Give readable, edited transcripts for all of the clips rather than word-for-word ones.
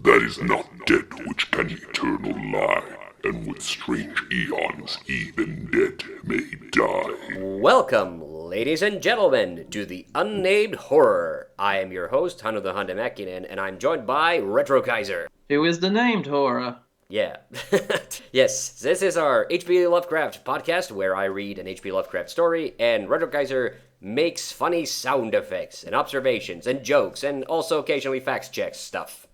that is not dead which can eternal lie, and with strange eons even dead may die. Welcome, ladies and gentlemen, to the Unnamed Horror. I am your host, Hannu the and I'm joined by Retrokaiser. Who is the named horror? Yeah. Yes, this is our H.P. Lovecraft podcast where I read an H.P. Lovecraft story and Retrokaiser makes funny sound effects and observations and jokes and also occasionally fact checks stuff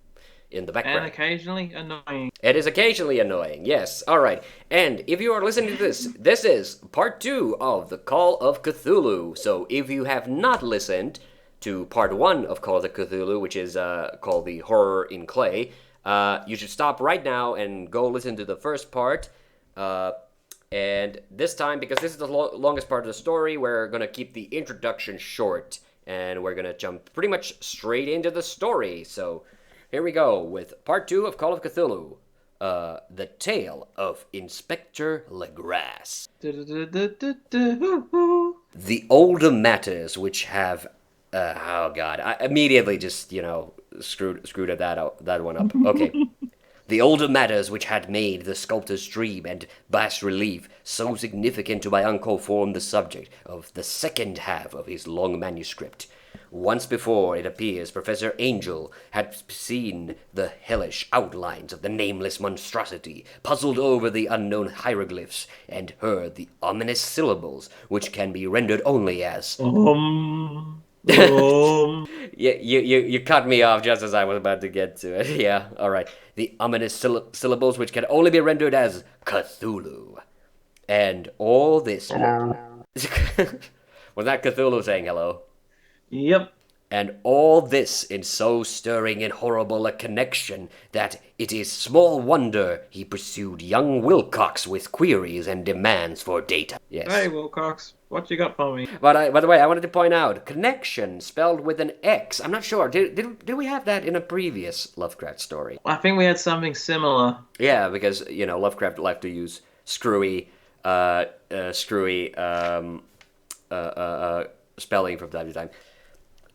in the background. And occasionally annoying. It is occasionally annoying, yes. Alright, and if you are listening to this, this is part 2 of the Call of Cthulhu. So if you have not listened to part 1 of Call of Cthulhu, which is called The Horror in Clay, you should stop right now and go listen to the first part. And this time, because this is the longest part of the story, we're going to keep the introduction short. And we're going to jump pretty much straight into the story. So here we go with part 2 of Call of Cthulhu. The Tale of Inspector Legrasse. The older matters which have... oh god, I immediately just, screwed that one up. Okay. The older matters which had made the sculptor's dream and bas-relief so significant to my uncle formed the subject of the second half of his long manuscript. Once before, it appears, Professor Angel had seen the hellish outlines of the nameless monstrosity, puzzled over the unknown hieroglyphs, and heard the ominous syllables, which can be rendered only as... Yeah, you cut me off just as I was about to get to it. Yeah, alright. The ominous syllables which can only be rendered as Cthulhu. And all this... Was that Cthulhu saying hello? Yep. And all this in so stirring and horrible a connection that it is small wonder he pursued young Wilcox with queries and demands for data. Yes. Hey, Wilcox, what you got for me? But by the way, I wanted to point out, connection spelled with an X. I'm not sure. Did we have that in a previous Lovecraft story? I think we had something similar. Yeah, because, Lovecraft liked to use screwy spelling from time to time.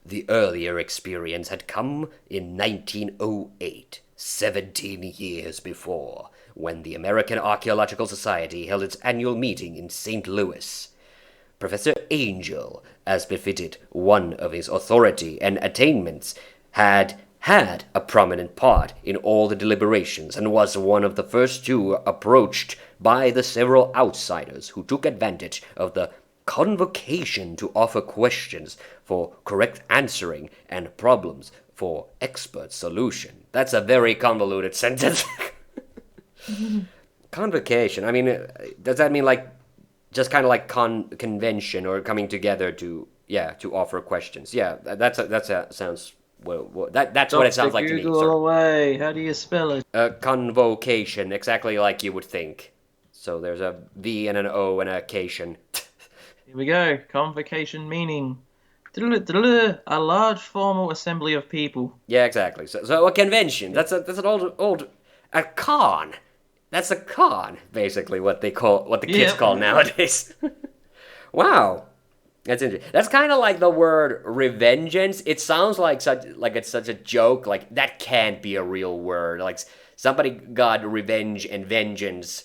The earlier experience had come in 1908, 17 years before, when the American Archaeological Society held its annual meeting in St. Louis. Professor Angel, as befitted one of his authority and attainments, had a prominent part in all the deliberations and was one of the first two approached by the several outsiders who took advantage of the convocation to offer questions for correct answering and problems for expert solution. That's a very convoluted sentence. Convocation. I mean, does that mean just kind of like convention or coming together to offer questions? Yeah, that sounds well. That's what it sounds like to me. Google away. How do you spell it? Convocation, exactly like you would think. So there's a V and an O and a cation. Here we go. Convocation meaning a large formal assembly of people. Yeah, exactly. So a convention. That's an old a con. That's a con, basically what the kids call nowadays. Wow. That's interesting. That's kind of like the word revengeance. It sounds like it's such a joke. Like that can't be a real word. Like somebody got revenge and vengeance,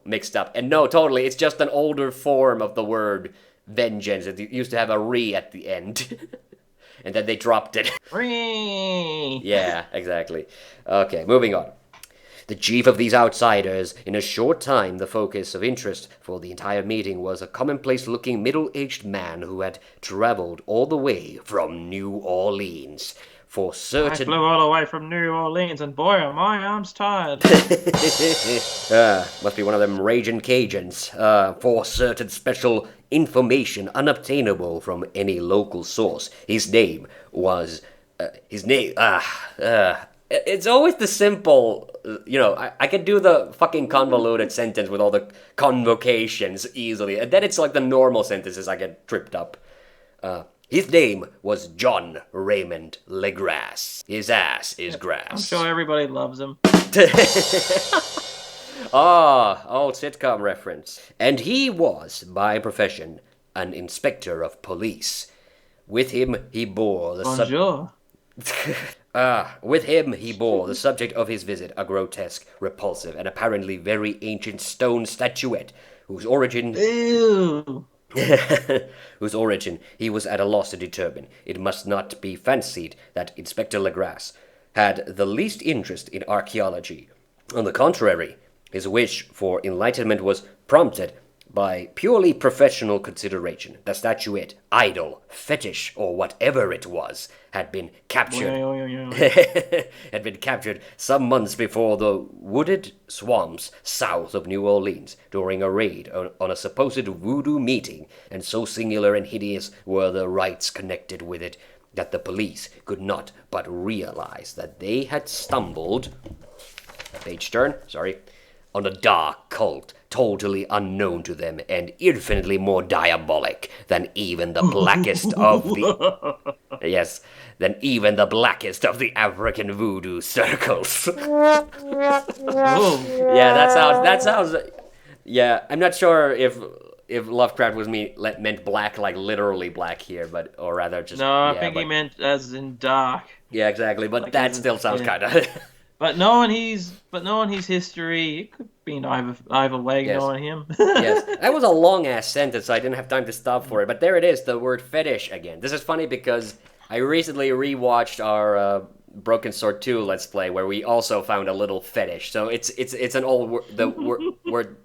mixed up. And no, totally, it's just an older form of the word vengeance. It used to have a re at the end. And then they dropped it. Re. Yeah, exactly. Okay, moving on. The chief of these outsiders, in a short time the focus of interest for the entire meeting, was a commonplace-looking middle-aged man who had traveled all the way from New Orleans. For certain... I flew all the way from New Orleans, and boy, are my arms tired. Must be one of them raging Cajuns. For certain special information unobtainable from any local source. His name was... It's always the simple... I could do the fucking convoluted sentence with all the convocations easily. And then it's like the normal sentences I get tripped up. His name was John Raymond Legrasse. His ass is grass. I'm sure everybody loves him. Old sitcom reference. And he was, by profession, an inspector of police. With him, he bore the... Bonjour. With him he bore the subject of his visit, a grotesque, repulsive, and apparently very ancient stone statuette, whose origin Ew. whose origin he was at a loss to determine. It must not be fancied that Inspector Legrasse had the least interest in archaeology. On the contrary, his wish for enlightenment was prompted by purely professional consideration. The statuette, idol, fetish, or whatever it was, had been captured had been captured some months before the wooded swamps south of New Orleans during a raid on a supposed voodoo meeting, and so singular and hideous were the rites connected with it that the police could not but realize that they had stumbled, page turn, sorry, on a dark cult totally unknown to them and infinitely more diabolic than even the blackest of the yes, than even the blackest of the African voodoo circles. Oh. Yeah, that sounds yeah, I'm not sure if Lovecraft was meant black, like literally black here, but or rather just No, I yeah, think but, he meant as in dark. yeah, exactly. But like that as in- still sounds yeah. kind of But knowing his history, it could be either way. Yes. Knowing him. Yes, that was a long ass sentence, so I didn't have time to stop for it. But there it is, the word fetish again. This is funny because I recently rewatched our Broken Sword 2 Let's Play, where we also found a little fetish. So it's an old word.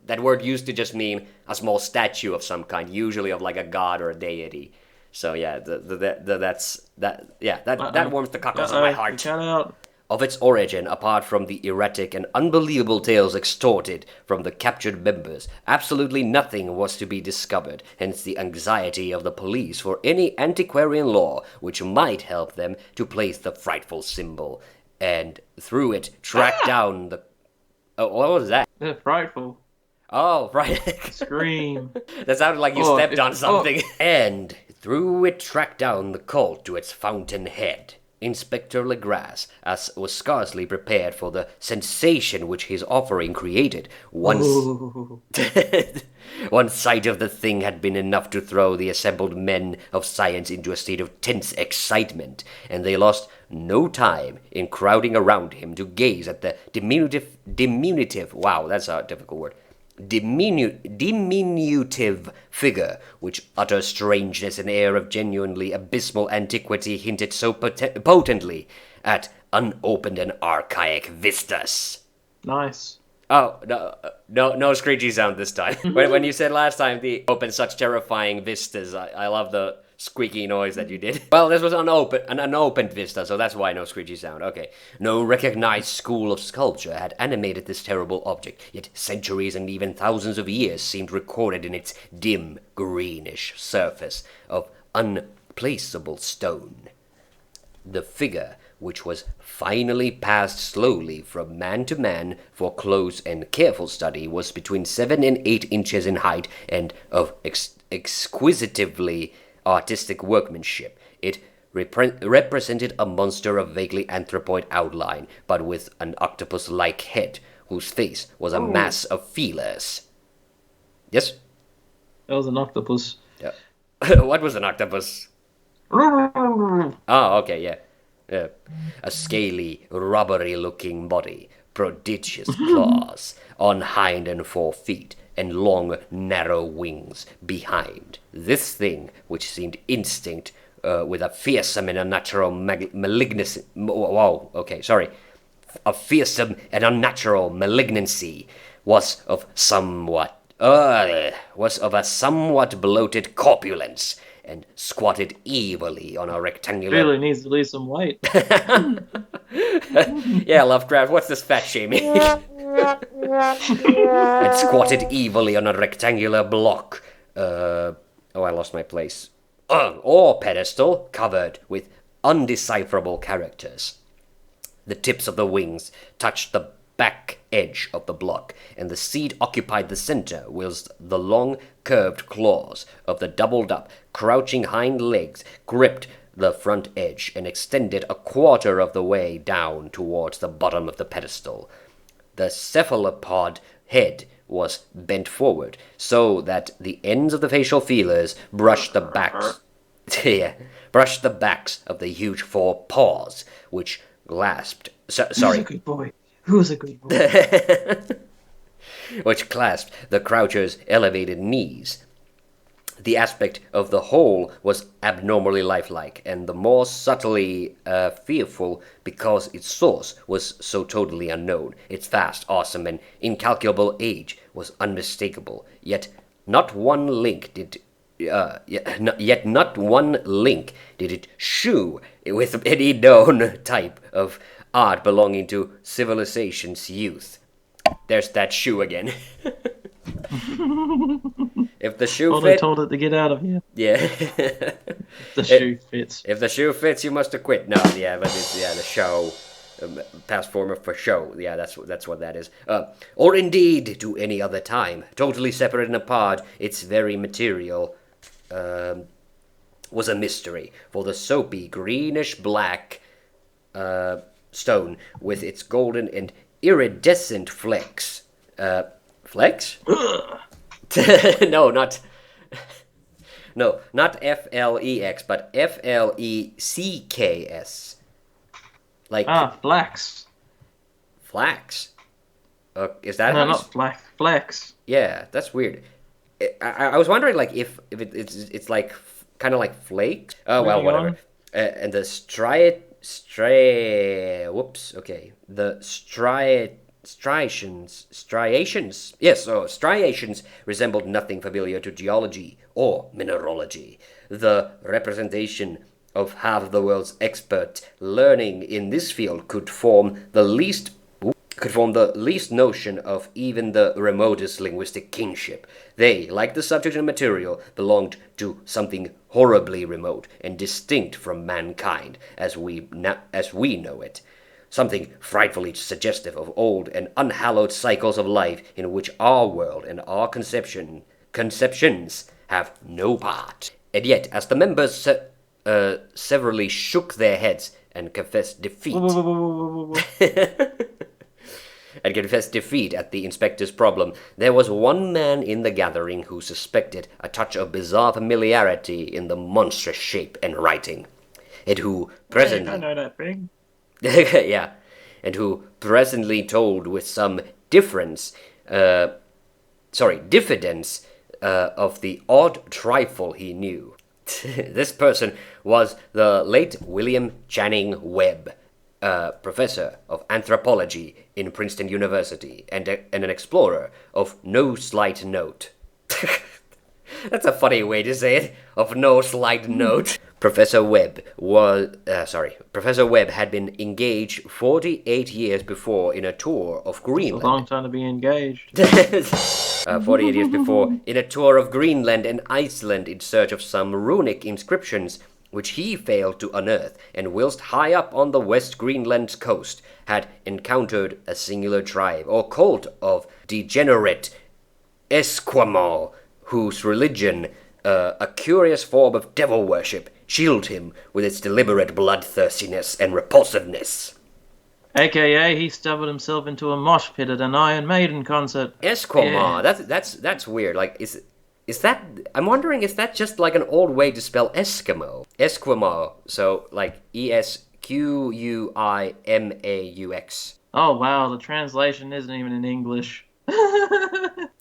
That word used to just mean a small statue of some kind, usually of like a god or a deity. So yeah, that warms the cockles of my heart. Shout out. Of its origin, apart from the erratic and unbelievable tales extorted from the captured members, absolutely nothing was to be discovered, hence the anxiety of the police for any antiquarian lore which might help them to place the frightful symbol, and through it track down the... Oh, what was that? Frightful. Oh, right. Scream. That sounded like you Oh, stepped on oh. something. And through it track down the cult to its fountainhead. Inspector Legrasse, as was scarcely prepared for the sensation which his offering created. Once one sight of the thing had been enough to throw the assembled men of science into a state of tense excitement, and they lost no time in crowding around him to gaze at the diminutive, wow, that's a difficult word, diminutive figure, which utter strangeness and air of genuinely abysmal antiquity hinted so potently at unopened and archaic vistas. Nice. Oh, no screechy sound this time. when you said last time the open such terrifying vistas, I love the squeaky noise that you did. Well, this was an unopened vista, so that's why no screechy sound. Okay. No recognized school of sculpture had animated this terrible object, yet centuries and even thousands of years seemed recorded in its dim, greenish surface of unplaceable stone. The figure, which was finally passed slowly from man to man for close and careful study, was between 7 and 8 inches in height and of exquisitively artistic workmanship. It represented a monster of vaguely anthropoid outline, but with an octopus-like head, whose face was a mass of feelers. Yes? That was an octopus. Yeah. What was an octopus? Oh, okay, yeah. A scaly, rubbery-looking body, prodigious claws on hind and fore feet, and long, narrow wings behind. This thing, which seemed instinct with a fearsome and unnatural malignancy... A fearsome and unnatural malignancy, was of a somewhat bloated corpulence, and squatted evilly on a rectangular... Really needs to lose some weight. Yeah, Lovecraft, what's this fat shaming? And squatted evilly on a rectangular block. I lost my place. Or pedestal, covered with undecipherable characters. The tips of the wings touched the back edge of the block, and the seat occupied the center, whilst the long, curved claws of the doubled-up, crouching hind legs gripped the front edge and extended a quarter of the way down towards the bottom of the pedestal. The cephalopod head was bent forward, so that the ends of the facial feelers brushed the backs of the huge four paws, which clasped. Who's a Sorry. good boy? Who's a good boy? Which clasped the croucher's elevated knees. The aspect of the whole was abnormally lifelike, and the more subtly fearful because its source was so totally unknown. Its vast, awesome, and incalculable age was unmistakable. Yet not one link did it shew with any known type of art belonging to civilization's youth. There's that shoe again. If the shoe Well, they fits, told it to get out of here. yeah. The shoe fits. If the shoe fits, you must acquit. No, yeah, but it's the show, past form for show. Yeah, that's what that is. Or indeed, to any other time, totally separate and apart, its very material was a mystery. For the soapy greenish black stone with its golden and iridescent flecks. Flecks? No, not Flex, but Flecks. Like Flax. flax. Is that No, how not flax. Flex. Yeah, that's weird. I was wondering like if it's like kind of like flakes. Oh well, Moving whatever. on. And the striations. Yes, so striations resembled nothing familiar to geology or mineralogy. The representation of half the world's expert learning in this field could form the least notion of even the remotest linguistic kinship. They, like the subject and material, belonged to something horribly remote and distinct from mankind as we know it. Something frightfully suggestive of old and unhallowed cycles of life in which our world and our conceptions have no part. And yet, as the members severally shook their heads and confessed defeat, at the inspector's problem, there was one man in the gathering who suspected a touch of bizarre familiarity in the monstrous shape and writing, and who presently... I know that thing. yeah, and who presently told with some diffidence of the odd trifle he knew. This person was the late William Channing Webb, professor of anthropology in Princeton University and an explorer of no slight note. That's a funny way to say it, of no slight note. Professor Webb had been engaged 48 years before in a tour of Greenland. A long time to be engaged. 48 years before in a tour of Greenland and Iceland in search of some runic inscriptions which he failed to unearth, and whilst high up on the West Greenland's coast had encountered a singular tribe or cult of degenerate Esquimaux, whose religion, a curious form of devil worship, chilled him with its deliberate bloodthirstiness and repulsiveness. AKA, he stubbled himself into a mosh pit at an Iron Maiden concert. Esquimaux, Yeah. that's weird. Like, is that? I'm wondering, is that just like an old way to spell Eskimo? Esquimaux, so like Esquimaux. Oh wow, the translation isn't even in English.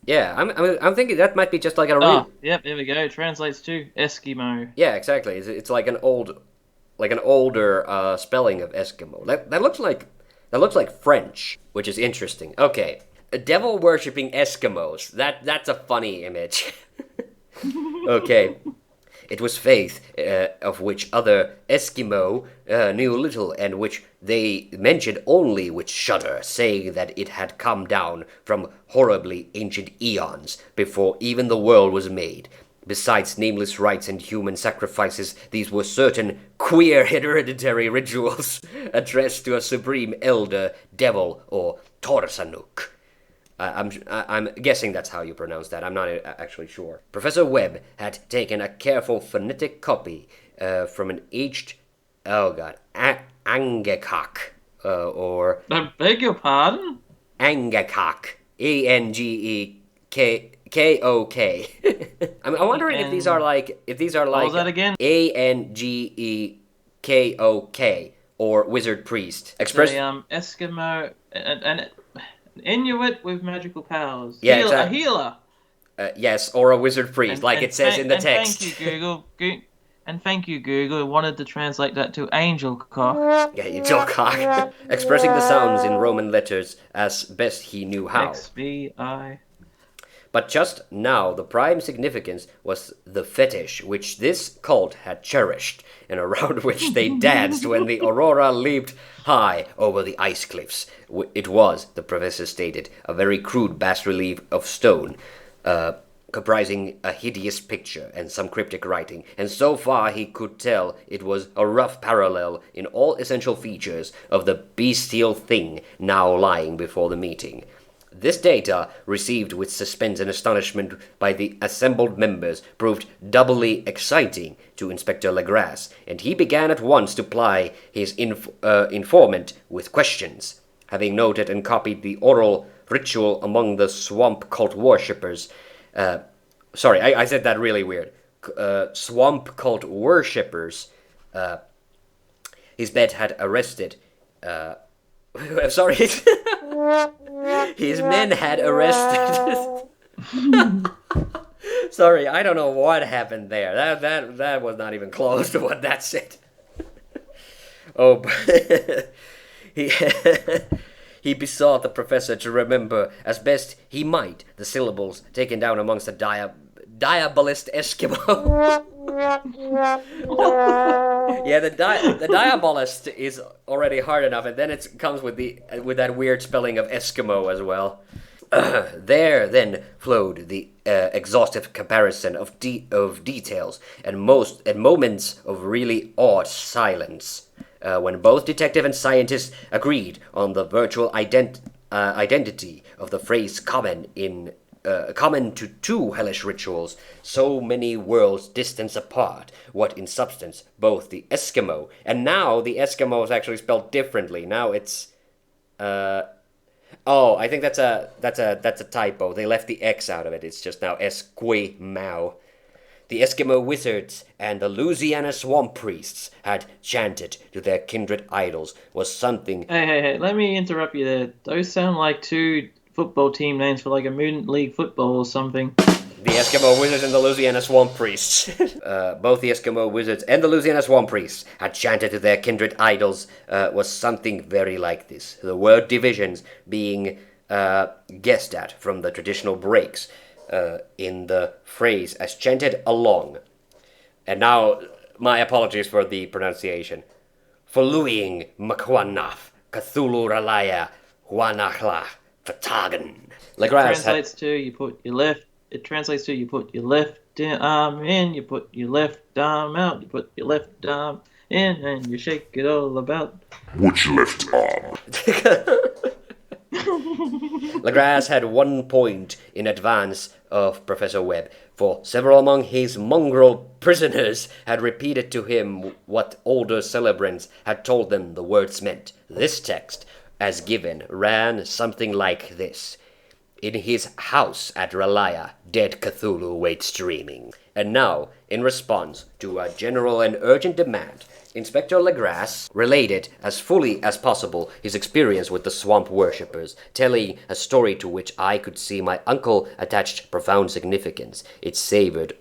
Yeah, I'm thinking that might be just like a real. Oh, yep, there we go. Translates to Eskimo. Yeah, exactly. It's like an older spelling of Eskimo. That looks like French, which is interesting. Okay, devil worshipping Eskimos. That's a funny image. Okay. It was faith of which other Eskimo knew little, and which they mentioned only with shudder, saying that it had come down from horribly ancient eons, before even the world was made. Besides nameless rites and human sacrifices, these were certain queer hereditary rituals addressed to a supreme elder, devil, or Torsanuk. I'm guessing that's how you pronounce that. I'm not actually sure. Professor Webb had taken a careful phonetic copy from an aged, Angekok, or... I beg your pardon? Angekok. Angekok. I'm wondering if these are like... What was that again? Angekok. or wizard priest. The Eskimo, an Inuit with magical powers. Yeah, A exactly. healer. Yes, or a wizard priest, like it says in the text. Thank you, Google. And thank you, Google. I wanted to translate that to angel cock. Yeah, angel cock. Expressing the sounds in Roman letters as best he knew how. XVI. But just now, the prime significance was the fetish which this cult had cherished, and around which they danced when the aurora leaped high over the ice cliffs. It was, the professor stated, a very crude bas-relief of stone, comprising a hideous picture and some cryptic writing, and so far he could tell it was a rough parallel in all essential features of the bestial thing now lying before the meeting. This data, received with suspense and astonishment by the assembled members, proved doubly exciting to Inspector Legrasse, and he began at once to ply his informant with questions. Having noted and copied the oral ritual among the swamp cult worshippers, I said that really weird. Swamp cult worshippers, his men had arrested. His men had arrested. Sorry, I don't know what happened there. That was not even close to what that said. Oh, he besought the professor to remember as best he might the syllables taken down amongst the diabolist Eskimo. Yeah, the diabolist is already hard enough, and then it comes with that weird spelling of Eskimo as well. There then flowed the exhaustive comparison of details and moments of really awed silence, when both detective and scientist agreed on the virtual identity of the phrase common to two hellish rituals so many worlds distance apart, what in substance both the Eskimo, and now the Eskimo is actually spelled differently. Now it's I think that's a typo. They left the X out of it. It's just now Esquimau. The Eskimo wizards and the Louisiana swamp priests had chanted to their kindred idols was something. Hey, let me interrupt you there. Those sound like two football team names for like a Mutant League football or something. The Eskimo wizards and the Louisiana swamp priests. Both the Eskimo wizards and the Louisiana swamp priests had chanted to their kindred idols was something very like this. The word divisions being guessed at from the traditional breaks in the phrase as chanted along. And now, my apologies for the pronunciation. Following Makwanaf, Cthulhu Ralaya, Huanachla, Fatagan. Legrasse translates to you put your left arm in, you put your left arm out, you put your left arm in, and you shake it all about. Which left arm? Legrasse had 1 point in advance of Professor Webb, for several among his mongrel prisoners had repeated to him what older celebrants had told them the words meant. This text, as given, ran something like this. In his house at Ralaya, dead Cthulhu waits dreaming. And now, in response to a general and urgent demand, Inspector Legrasse related as fully as possible his experience with the swamp worshippers, telling a story to which I could see my uncle attached profound significance. It savored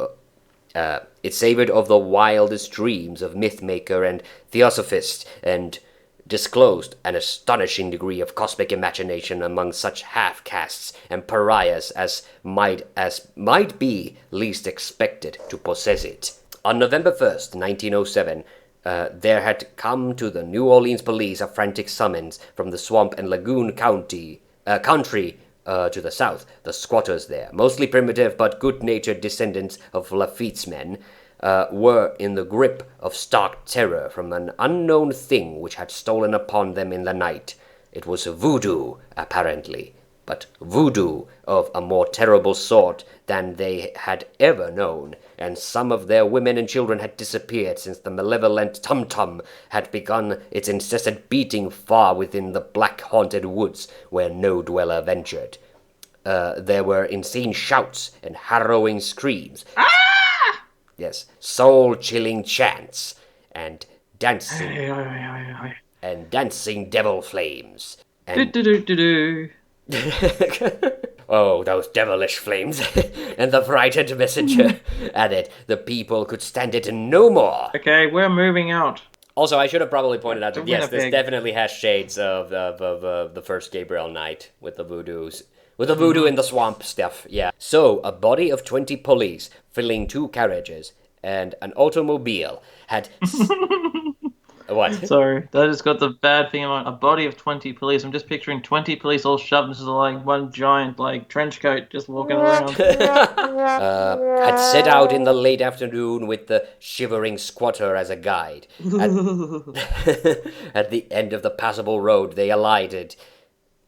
of the wildest dreams of myth-maker and theosophist, and disclosed an astonishing degree of cosmic imagination among such half-castes and pariahs as might be least expected to possess it. On November 1st, 1907, there had come to the New Orleans police a frantic summons from the swamp and lagoon country to the south. The squatters there, mostly primitive but good-natured descendants of Lafitte's men, were in the grip of stark terror from an unknown thing which had stolen upon them in the night. It was voodoo, apparently, but voodoo of a more terrible sort than they had ever known, and some of their women and children had disappeared since the malevolent tum-tum had begun its incessant beating far within the black-haunted woods where no dweller ventured. There were insane shouts and harrowing screams. Yes, soul-chilling chants and dancing. and dancing devil flames. Do And do do do do. oh, those devilish flames. And the frightened messenger added the people could stand it no more. Okay, we're moving out. Also, I should have probably pointed out To that, yes, this Winnipeg. definitely has shades of the first Gabriel night with the voodoos. With the voodoo in the swamp stuff, yeah. So, a body of 20 police filling 2 carriages and an automobile had... What? Sorry, that just got the bad thing in mind. A body of 20 police. I'm just picturing 20 police all shoved into like one giant like trench coat just walking around. Had set out in the late afternoon with the shivering squatter as a guide. At the end of the passable road, they alighted.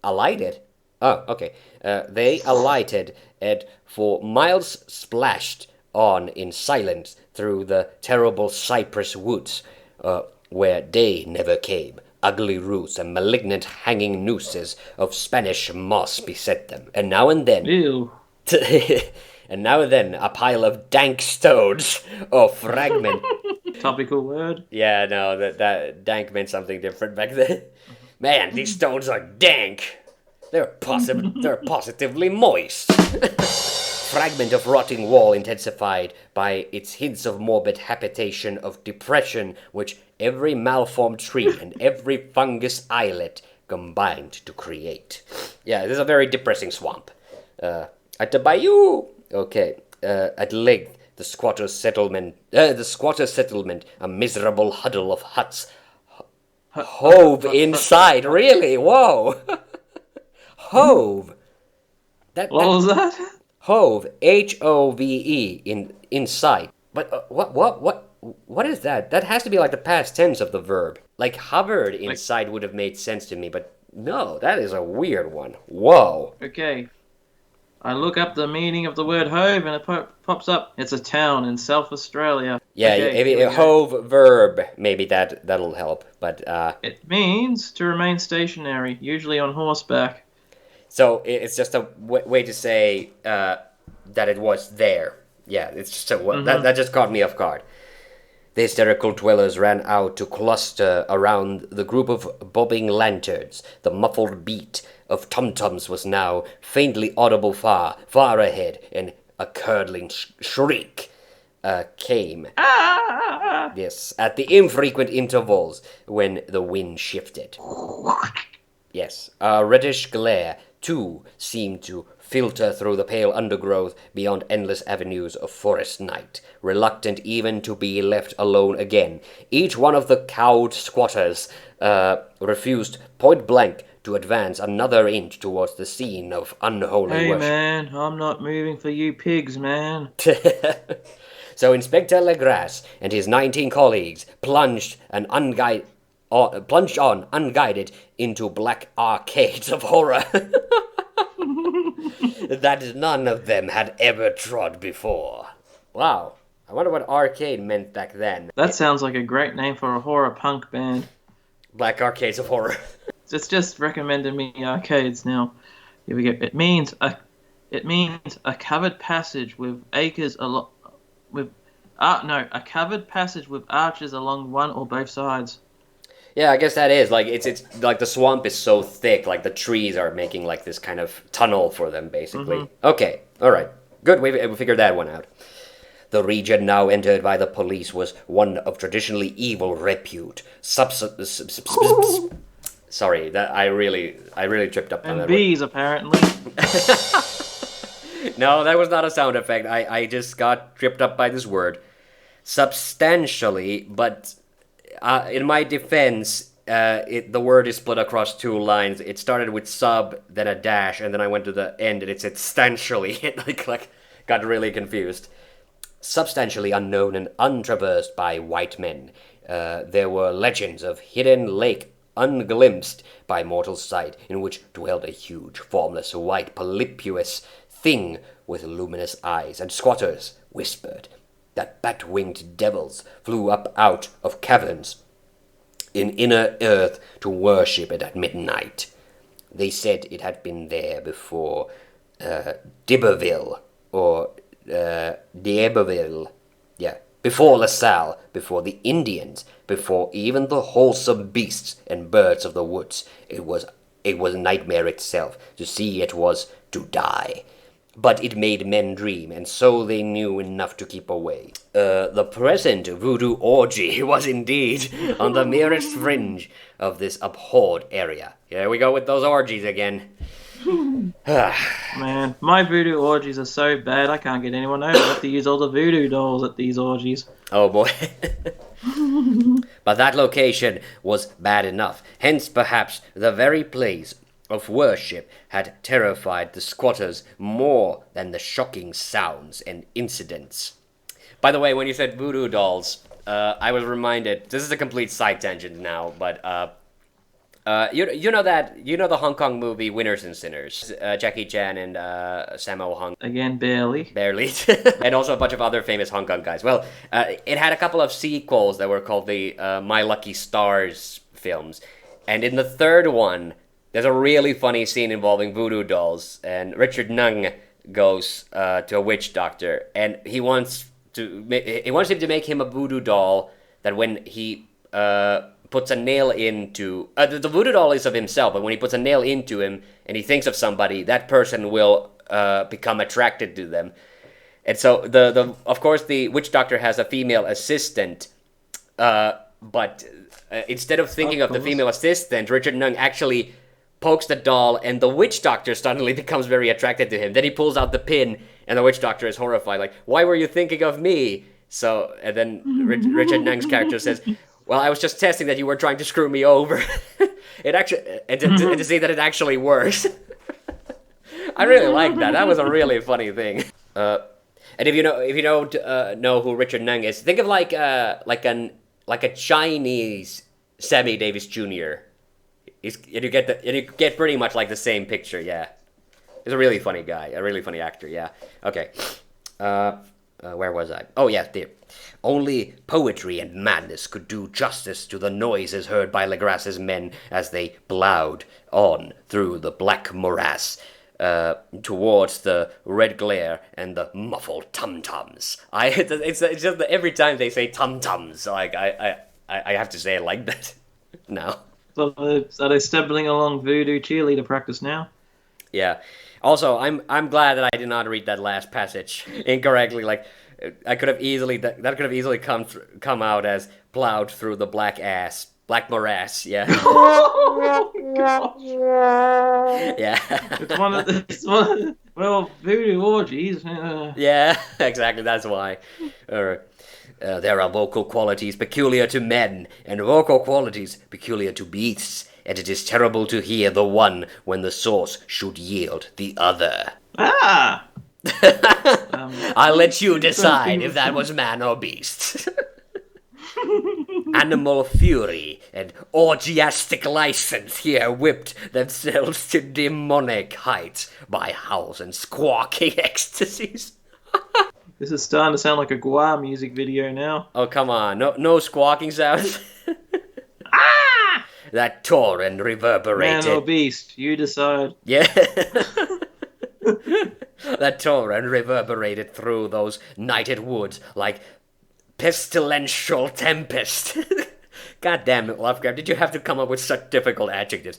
Alighted? Oh, okay. They alighted and for miles splashed on in silence through the terrible cypress woods, where day never came. Ugly roots and malignant hanging nooses of Spanish moss beset them, and now and then... Ew. And now and then a pile of dank stones or fragment. Topical word. Yeah, no, that dank meant something different back then. Man, these stones are dank. They're positively moist. Fragment of rotting wall intensified by its hints of morbid habitation of depression, which every malformed tree and every fungus islet combined to create. Yeah, this is a very depressing swamp. At the bayou. Okay. At length, the squatters' settlement, a miserable huddle of huts, hove inside. Really? Whoa. Hove. What was that? Hove. Hove inside. But what is that? That has to be like the past tense of the verb. Like hovered inside would have made sense to me, but no, that is a weird one. Whoa. Okay. I look up the meaning of the word hove and it pops up. It's a town in South Australia. Yeah, Okay, if a hove verb, maybe that'll help. But it means to remain stationary, usually on horseback. so it's just a way to say that it was there. Yeah, it's just that just caught me off guard. The hysterical dwellers ran out to cluster around the group of bobbing lanterns. The muffled beat of tum-tums was now faintly audible far ahead, and a curdling shriek came. Yes, at the infrequent intervals when the wind shifted. Yes, a reddish glare, too, seemed to filter through the pale undergrowth beyond endless avenues of forest night, reluctant even to be left alone again. Each one of the cowed squatters refused point-blank to advance another inch towards the scene of unholy Hey worship. man, I'm not moving for you pigs, man. So Inspector Legrasse and his 19 colleagues plunged on unguided into black arcades of horror that none of them had ever trod before. Wow. I wonder what arcade meant back then. That sounds like a great name for a horror punk band. Black arcades of horror. It's just recommended me arcades now. Here we go. It means a covered passage with a covered passage with arches along one or both sides. Yeah, I guess that is. Like, it's like the swamp is so thick, like the trees are making like this kind of tunnel for them, basically. Okay, alright. Good, we figured that one out. The region now entered by the police was one of traditionally evil repute. Sorry, that I really tripped up on And that bees, apparently. No, that was not a sound effect. I just got tripped up by this word. Substantially, but in my defense, the word is split across 2 lines. It started with sub, then a dash, and then I went to the end and it said substantially. It like got really confused. Substantially unknown and untraversed by white men. There were legends of hidden lake unglimpsed by mortal sight, in which dwelled a huge, formless, white, polypous thing with luminous eyes, and squatters whispered that bat-winged devils flew up out of caverns in inner earth to worship it at midnight. They said it had been there before D'Iberville, or D'Iberville. Yeah, Before LaSalle, before the Indians, before even the wholesome beasts and birds of the woods, it was nightmare itself. To see it was to die. But it made men dream, and so they knew enough to keep away. The present voodoo orgy was indeed on the merest fringe of this abhorred area. Here we go with those orgies again. Man, my voodoo orgies are so bad I can't get anyone over. I have to use all the voodoo dolls at these orgies. Oh boy. But that location was bad enough. Hence, perhaps, the very place of worship had terrified the squatters more than the shocking sounds and incidents. By the way, when you said voodoo dolls, I was reminded, this is a complete side tangent now, but you know the Hong Kong movie Winners and Sinners, Jackie Chan and Sammo Hung. Again, barely. And also a bunch of other famous Hong Kong guys. Well, it had a couple of sequels that were called the My Lucky Stars films, and in the third one, there's a really funny scene involving voodoo dolls, and Richard Nung goes to a witch doctor, and he wants him to make him a voodoo doll that when he puts a nail into... the voodoo doll is of himself, but when he puts a nail into him and he thinks of somebody, that person will become attracted to them. And so, of course, the witch doctor has a female assistant, but instead of thinking of the female assistant, Richard Nung actually pokes the doll, and the witch doctor suddenly becomes very attracted to him. Then he pulls out the pin, and the witch doctor is horrified, like, "Why were you thinking of me?" So, and then Richard Nung's character says, "Well, I was just testing that you were trying to screw me over." It actually, and to see that it actually works. I really like that. That was a really funny thing. And if you don't know who Richard Nung is, think of like a Chinese Sammy Davis Jr. You get pretty much like the same picture, yeah. He's a really funny guy, a really funny actor, yeah. Okay. Where was I? Oh, yeah, there. Only poetry and madness could do justice to the noises heard by Legrasse's men as they plowed on through the black morass towards the red glare and the muffled tum-tums. It's just that every time they say tum-tums, like I have to say it like that now. So are they stumbling along voodoo cheerleader practice now? Yeah. Also, I'm glad that I did not read that last passage incorrectly. Like, that could have easily come out as plowed through the black morass. Yeah. Oh, gosh. Yeah. It's one. Well, voodoo orgies. Yeah, exactly. That's why. There are vocal qualities peculiar to men, and vocal qualities peculiar to beasts, and it is terrible to hear the one when the source should yield the other. Ah! I'll let you decide if that was man or beast. Animal fury and orgiastic license here whipped themselves to demonic heights by howls and squawking ecstasies. This is starting to sound like a Gua music video now. Oh, come on. No squawking sounds. Ah! That tore and reverberated. Man or beast, you decide. Yeah. That tore and reverberated through those nighted woods like pestilential tempest. God damn it, Lovecraft. Did you have to come up with such difficult adjectives?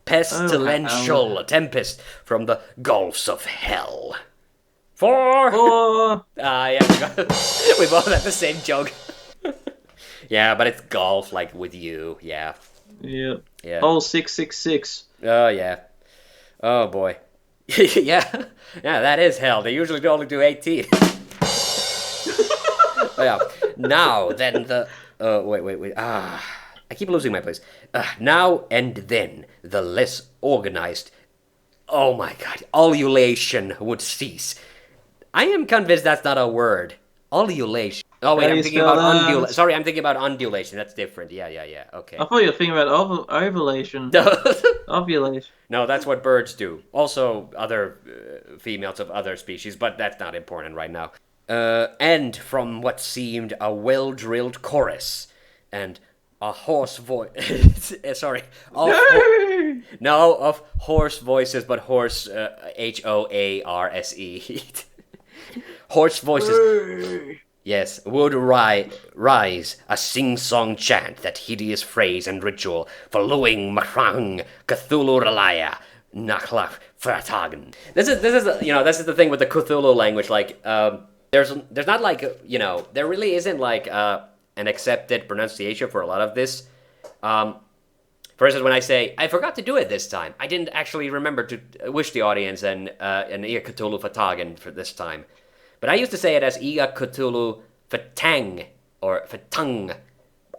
Pestilential tempest from the gulfs of hell. Four. Yeah, we both had the same joke. Yeah, but it's golf, like with you. Yeah. Yeah. Yeah. Hole 666. Oh yeah. Oh boy. Yeah. Yeah, that is hell. They usually only do 18. Oh, yeah. Now then the. Wait. I keep losing my place. Now and then the less organized. Oh my God. Ululation would cease. I am convinced that's not a word. Ululation. Oh wait, I'm thinking about undulation. Sorry, I'm thinking about undulation. That's different. Yeah. Okay. I thought you were thinking about ovulation. Ovulation. No, that's what birds do. Also, other females of other species, but that's not important right now. And from what seemed a well-drilled chorus and a hoarse voice. Sorry. Of hoarse voices, but horse HOARSE. Hoarse voices. Yes, would rise a sing-song chant, that hideous phrase and ritual, following Machrang, Cthulhu Relaya, Nachlach Vertagen. This is the thing with the Cthulhu language, like, there's not like, there really isn't like, an accepted pronunciation for a lot of this. For instance, when I say, I forgot to do it this time, I didn't actually remember to wish the audience an Ia Cthulhu Vertagen for this time. But I used to say it as Ia Cthulhu Fatang, or Fatang,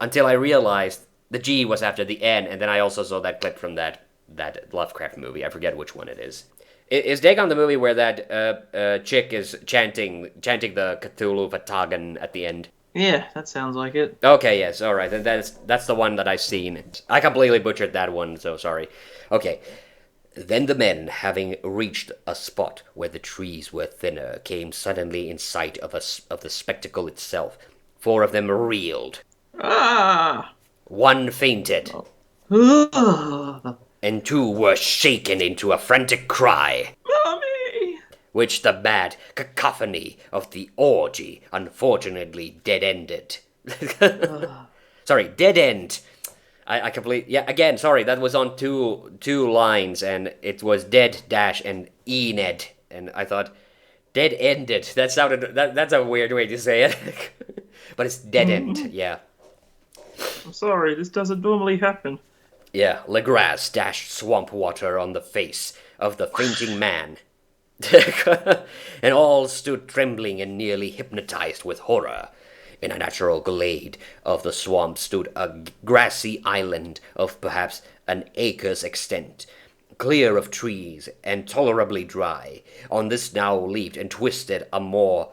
until I realized the G was after the N, and then I also saw that clip from that Lovecraft movie. I forget which one it is. Is Dagon the movie where that chick is chanting the Cthulhu Fatagan at the end? Yeah, that sounds like it. Okay, yes, alright, then that's the one that I've seen. I completely butchered that one, so sorry. Okay. Then the men, having reached a spot where the trees were thinner, came suddenly in sight of the spectacle itself. 4 of them reeled. Ah! 1 fainted. Ah! And 2 were shaken into a frantic cry, Mommy! which the mad cacophony of the orgy unfortunately dead-ended. Sorry, dead-end. I completely... Yeah, again, sorry, that was on two lines, and it was dead dash and Ened, and I thought, dead-ended. That's a weird way to say it. But it's dead-end, yeah. I'm sorry, this doesn't normally happen. Yeah, Legrasse dashed swamp water on the face of the fainting man. And all stood trembling and nearly hypnotized with horror. In a natural glade of the swamp stood a grassy island of perhaps an acre's extent, clear of trees and tolerably dry. On this now leaped and twisted a more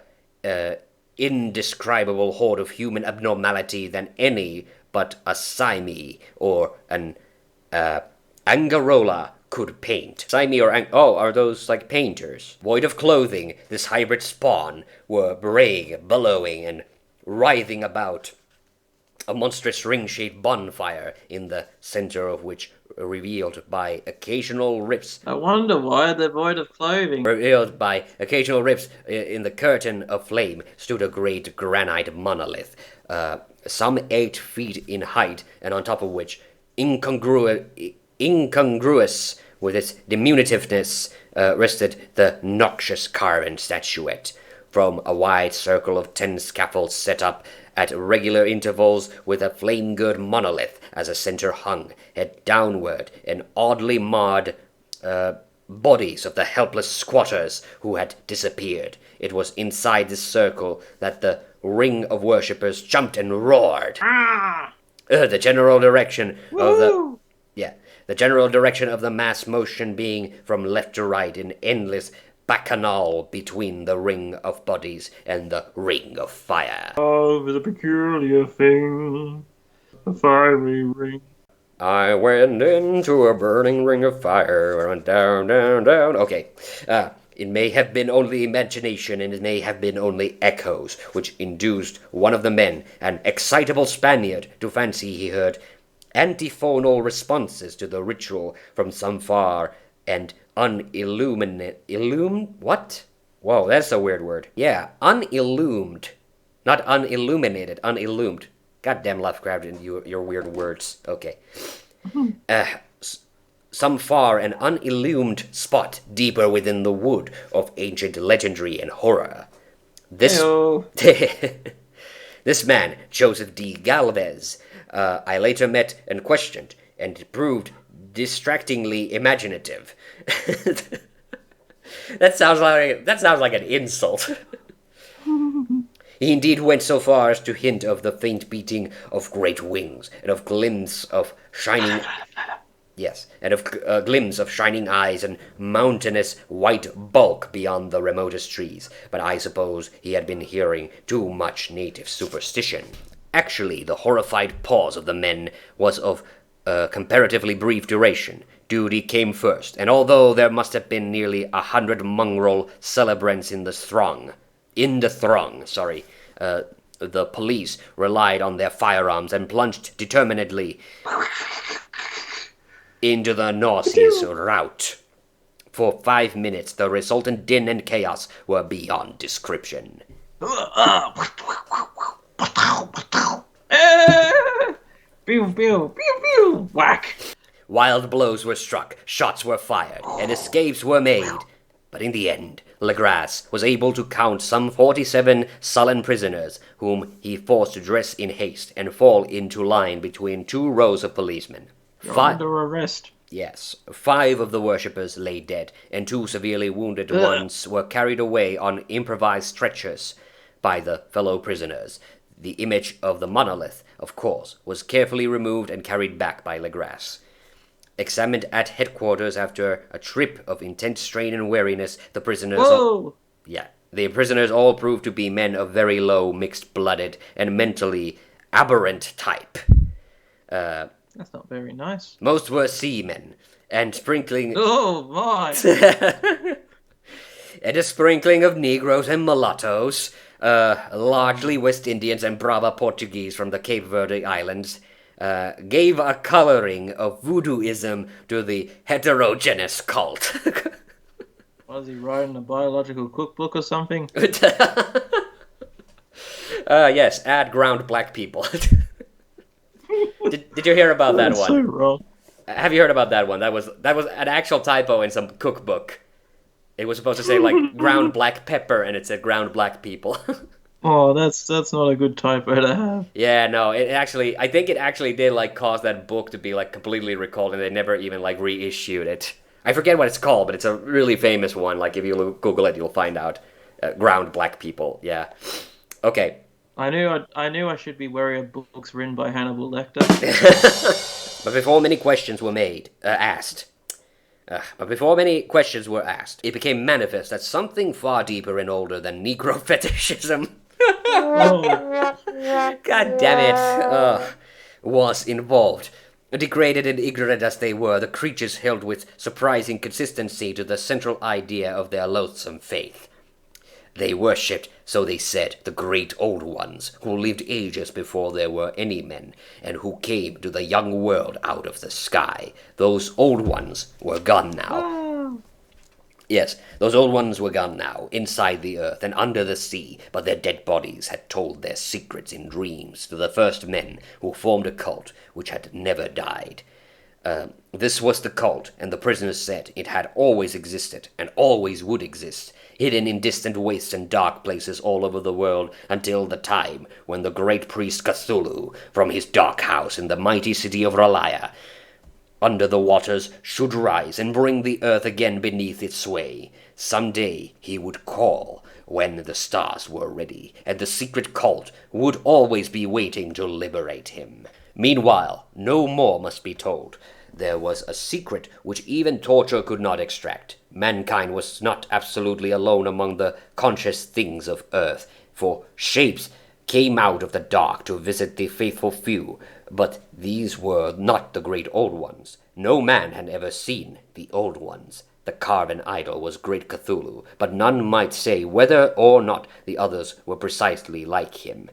indescribable horde of human abnormality than any but a Simi or an Angarola could paint. Simi or are those like painters? Void of clothing, this hybrid spawn were brave, bellowing, and writhing about a monstrous ring-shaped bonfire, in the center of which, revealed by occasional rips I wonder why they're void of clothing. In the curtain of flame, stood a great granite monolith, some 8 feet in height, and on top of which, incongruous with its diminutiveness, rested the noxious carven statuette. From a wide circle of 10 scaffolds set up at regular intervals, with a flame-girt monolith as a center hung, head downward, and oddly marred bodies of the helpless squatters who had disappeared. It was inside this circle that the ring of worshippers jumped and roared. Ah! The general direction of Woo! the general direction of the mass motion being from left to right in endless bacchanal between the ring of bodies and the ring of fire. Oh, the peculiar thing, the fiery ring. I went into a burning ring of fire, went down, down, down. Okay, it may have been only imagination, and it may have been only echoes, which induced one of the men, an excitable Spaniard, to fancy he heard antiphonal responses to the ritual from some far and what? Whoa, that's a weird word. Yeah, unillumed. Not unilluminated, unillumed. Goddamn Lovecraft and your weird words. Okay. Some far and unillumed spot deeper within the wood of ancient legendary and horror. This this man, Joseph D. Galvez, I later met and questioned, and it proved distractingly imaginative. That sounds like an insult. He indeed went so far as to hint of the faint beating of great wings, and of glimpses of shining glimpse of shining eyes and mountainous white bulk beyond the remotest trees. But I suppose he had been hearing too much native superstition. Actually, the horrified pause of the men was of comparatively brief duration. Duty came first, and although there must have been nearly 100 mongrel celebrants in the throng, the police relied on their firearms and plunged determinedly into the nauseous rout. For 5 minutes, the resultant din and chaos were beyond description. Pew, pew, pew, pew. Whack. Wild blows were struck, shots were fired, and escapes were made. But in the end, Legrasse was able to count some 47 sullen prisoners, whom he forced to dress in haste and fall into line between two rows of policemen. You're under arrest. Yes, 5 of the worshippers lay dead, and 2 severely wounded ones were carried away on improvised stretchers by the fellow prisoners. The image of the monolith, of course, was carefully removed and carried back by Legrasse. Examined at headquarters after a trip of intense strain and weariness, the prisoners all proved to be men of very low, mixed-blooded, and mentally aberrant type. That's not very nice. Most were seamen, and sprinkling... Oh, my! and a sprinkling of Negroes and mulattoes, largely West Indians and Brava Portuguese from the Cape Verde Islands, gave a coloring of voodooism to the heterogeneous cult. Was he writing a biological cookbook or something? Yes, add ground black people. Did you hear about that one? So wrong. Have you heard about that one? That was an actual typo in some cookbook. It was supposed to say like ground black pepper, and it said ground black people. Oh, that's not a good typo to have. Yeah, no, I think it actually did like cause that book to be like completely recalled, and they never even like reissued it. I forget what it's called, but it's a really famous one. Like if you Google it, you'll find out. Ground black people. Yeah. Okay. I knew I should be wary of books written by Hannibal Lecter. But before many questions were asked, it became manifest that something far deeper and older than Negro fetishism. Oh. God damn it. Was involved. Degraded and ignorant as they were, the creatures held with surprising consistency to the central idea of their loathsome faith. They worshipped, so they said, the great old ones, who lived ages before there were any men, and who came to the young world out of the sky. Those old ones were gone now. Oh. Yes, those old ones were gone now, inside the earth and under the sea, but their dead bodies had told their secrets in dreams to the first men who formed a cult which had never died. This was the cult, and the prisoners said it had always existed and always would exist, hidden in distant wastes and dark places all over the world until the time when the great priest Cthulhu, from his dark house in the mighty city of R'lyeh, under the waters, should rise and bring the earth again beneath its sway. Some day he would call when the stars were ready, and the secret cult would always be waiting to liberate him. Meanwhile, no more must be told. There was a secret which even torture could not extract. Mankind was not absolutely alone among the conscious things of earth, for shapes came out of the dark to visit the faithful few, but these were not the great old ones. No man had ever seen the old ones. The carven idol was great Cthulhu, but none might say whether or not the others were precisely like him.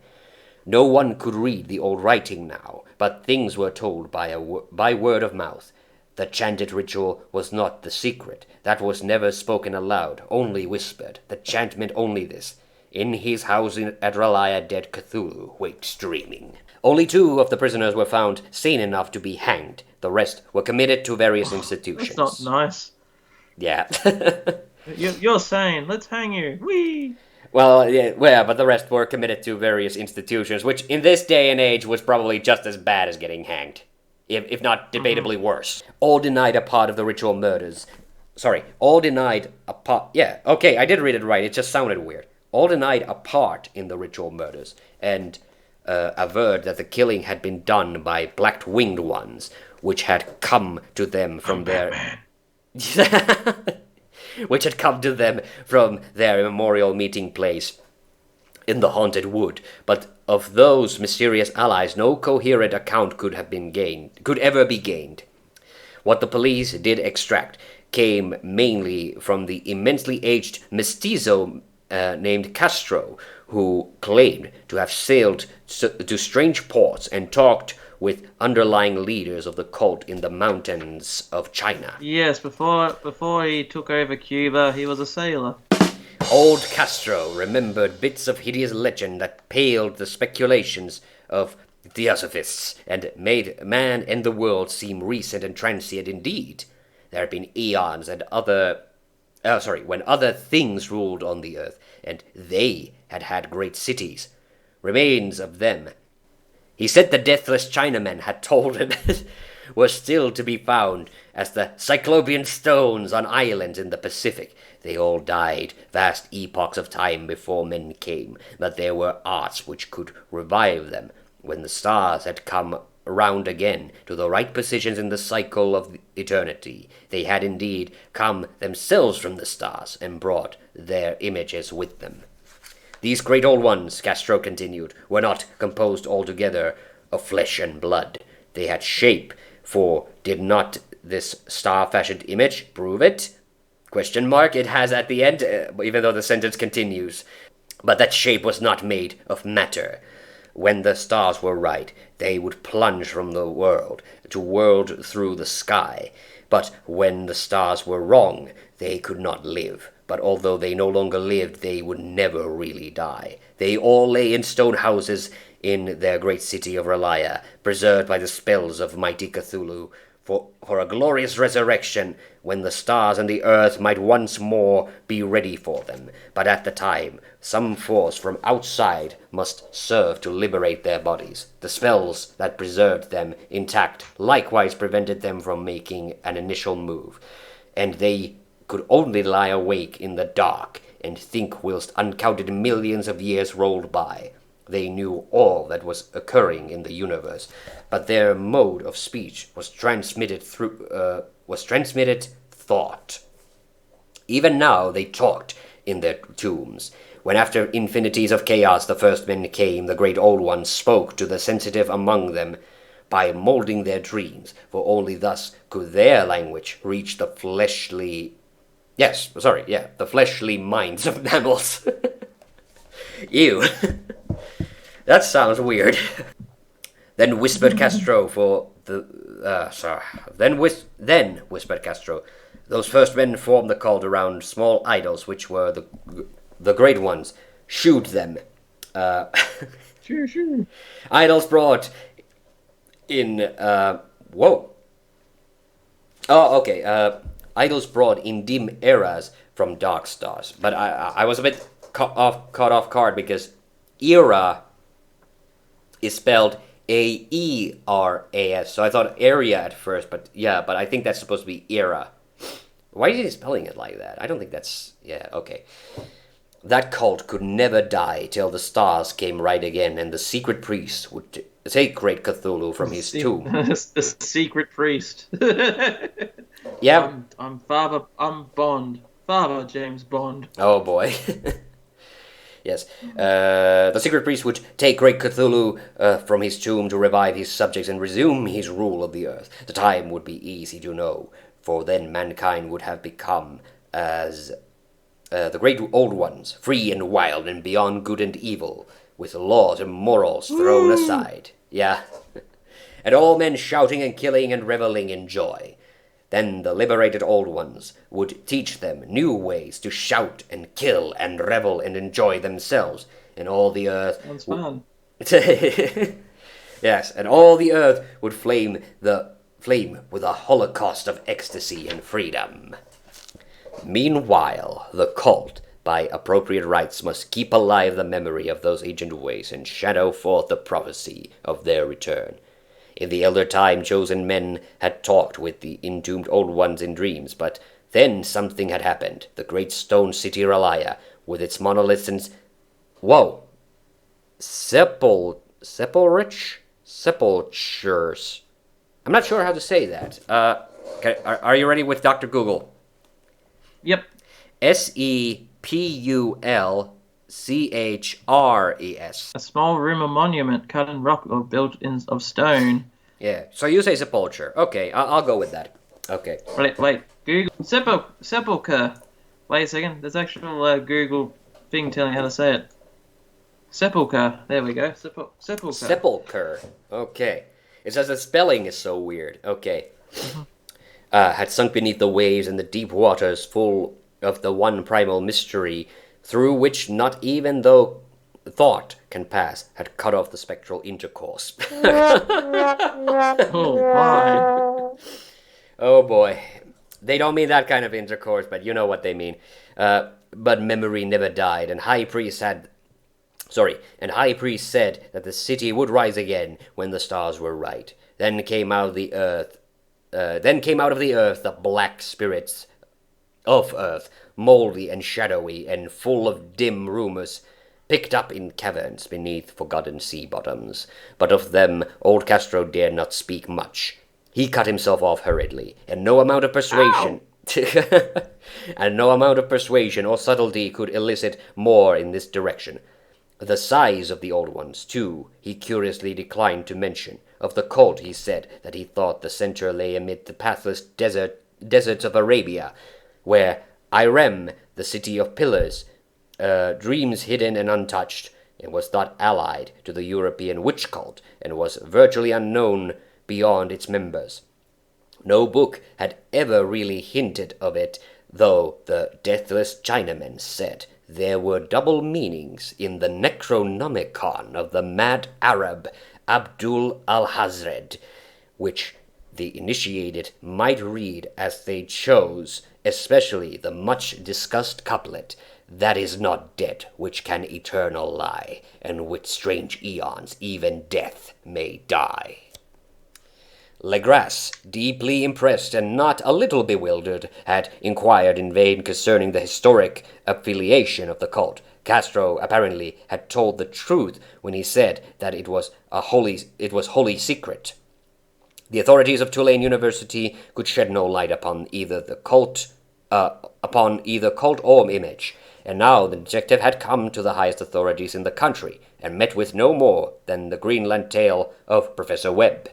No one could read the old writing now, but things were told by word of mouth. The chanted ritual was not the secret. That was never spoken aloud, only whispered. The chant meant only this: in his house at R'lyeh dead Cthulhu waits dreaming. Only 2 of the prisoners were found sane enough to be hanged. The rest were committed to various institutions. That's not nice. Yeah. You're sane. Let's hang you. Whee! Well, but the rest were committed to various institutions, which in this day and age was probably just as bad as getting hanged, if not debatably worse. All denied a part of the ritual murders. All denied a part... Yeah, okay, I did read it right, it just sounded weird. All denied a part in the ritual murders, and averred that the killing had been done by black-winged ones, which had come to them from their... which had come to them from their immemorial meeting place in the haunted wood. But of those mysterious allies, no coherent account could ever be gained. What the police did extract came mainly from the immensely aged mestizo named Castro, who claimed to have sailed to strange ports and talked with underlying leaders of the cult in the mountains of China. Yes, before he took over Cuba, he was a sailor. Old Castro remembered bits of hideous legend that paled the speculations of theosophists and made man and the world seem recent and transient indeed. There had been eons and when other things ruled on the earth, and they had had great cities. Remains of them, he said the deathless Chinamen had told him, were still to be found as the Cyclopean stones on islands in the Pacific. They all died vast epochs of time before men came, but there were arts which could revive them when the stars had come round again to the right positions in the cycle of eternity. They had indeed come themselves from the stars and brought their images with them. These great old ones, Castro continued, were not composed altogether of flesh and blood. They had shape, for did not this star-fashioned image prove it? Question mark, it has at the end, even though the sentence continues. But that shape was not made of matter. When the stars were right, they would plunge from the world to world through the sky. But when the stars were wrong, they could not live. But although they no longer lived, they would never really die. They all lay in stone houses in their great city of Relaya, preserved by the spells of mighty Cthulhu, for a glorious resurrection, when the stars and the earth might once more be ready for them. But at the time, some force from outside must serve to liberate their bodies. The spells that preserved them intact likewise prevented them from making an initial move, and they could only lie awake in the dark and think whilst uncounted millions of years rolled by. They knew all that was occurring in the universe, but their mode of speech was transmitted thought. Even now they talked in their tombs. When after infinities of chaos the first men came, the great old ones spoke to the sensitive among them by molding their dreams, for only thus could their language reach the fleshly minds of mammals. Ew. That sounds weird. Then whispered Castro, whispered Castro, those first men formed the cult around small idols, which were the great ones. Shoot them. Sure. Idols brought in, whoa. Oh, okay. Idols brought in dim eras from dark stars. But I was a bit caught off guard because era is spelled A-E-R-A-S. So I thought area at first, but I think that's supposed to be era. Why is he spelling it like that? I don't think that's... Yeah, okay. That cult could never die till the stars came right again, and the secret priest would take great Cthulhu from his tomb. The secret priest. Yeah. I'm Bond. Father James Bond. Oh boy. Yes. The secret priest would take great Cthulhu from his tomb to revive his subjects and resume his rule of the earth. The time would be easy to know, for then mankind would have become as the great old ones, free and wild and beyond good and evil, with laws and morals thrown aside. Yeah. And all men shouting and killing and reveling in joy. Then the liberated old ones would teach them new ways to shout and kill and revel and enjoy themselves, and all the earth... Sounds fun. Yes, and all the earth would flame with a holocaust of ecstasy and freedom. Meanwhile, the cult, by appropriate rites, must keep alive the memory of those ancient ways and shadow forth the prophecy of their return. In the elder time, chosen men had talked with the entombed old ones in dreams, but then something had happened. The great stone city Relaya, with its monoliths and... Whoa! Sepulchures. I'm not sure how to say that. Are you ready with Dr. Google? Yep. Sepulchres. A small Roman monument cut in rock or built of stone. Yeah, so you say sepulcher. Okay, I'll go with that. Okay. Wait. Google. Sepulchre. Wait a second. There's actual Google thing telling how to say it. Sepulchre. There we go. Sepulchre. Sepulchre. Okay. It says the spelling is so weird. Okay. Had sunk beneath the waves and the deep waters full of the one primal mystery, through which not even though thought can pass had cut off the spectral intercourse. Oh my. Oh boy. They don't mean that kind of intercourse, but you know what they mean. But memory never died, and High Priest said that the city would rise again when the stars were right. Then came out of the earth the black spirits of earth, moldy and shadowy and full of dim rumors, picked up in caverns beneath forgotten sea bottoms. But of them old Castro dared not speak much. He cut himself off hurriedly, and no amount of persuasion or subtlety could elicit more in this direction. The size of the old ones, too, he curiously declined to mention. Of the cult, he said that he thought the center lay amid the pathless deserts of Arabia, where Irem, the city of pillars, dreams hidden and untouched, and was thought allied to the European witch cult, and was virtually unknown beyond its members. No book had ever really hinted of it, though the deathless Chinaman said there were double meanings in the Necronomicon of the mad Arab Abdul al-Hazred, which the initiated might read as they chose, especially the much-discussed couplet, "That is not dead which can eternal lie, and with strange eons even death may die." Legrasse, deeply impressed and not a little bewildered, had inquired in vain concerning the historic affiliation of the cult. Castro apparently had told the truth when he said that it was wholly secret. The authorities of Tulane University could shed no light upon either cult or image, and now the detective had come to the highest authorities in the country and met with no more than the Greenland tale of Professor Webb.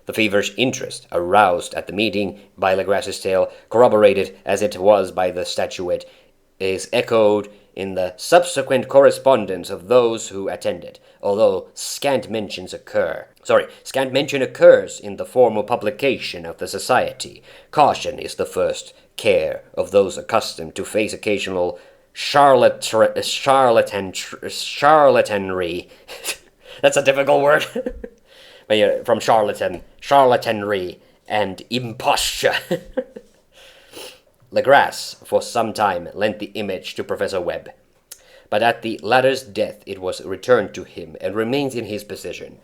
The feverish interest aroused at the meeting by Legrasse's tale, corroborated as it was by the statuette, is echoed in the subsequent correspondence of those who attended, although scant mention occurs in the formal publication of the society. Caution is the first care of those accustomed to face occasional charlatanry. That's a difficult word. From charlatanry and imposture. Legrasse, for some time, lent the image to Professor Webb, but at the latter's death it was returned to him and remains in his possession,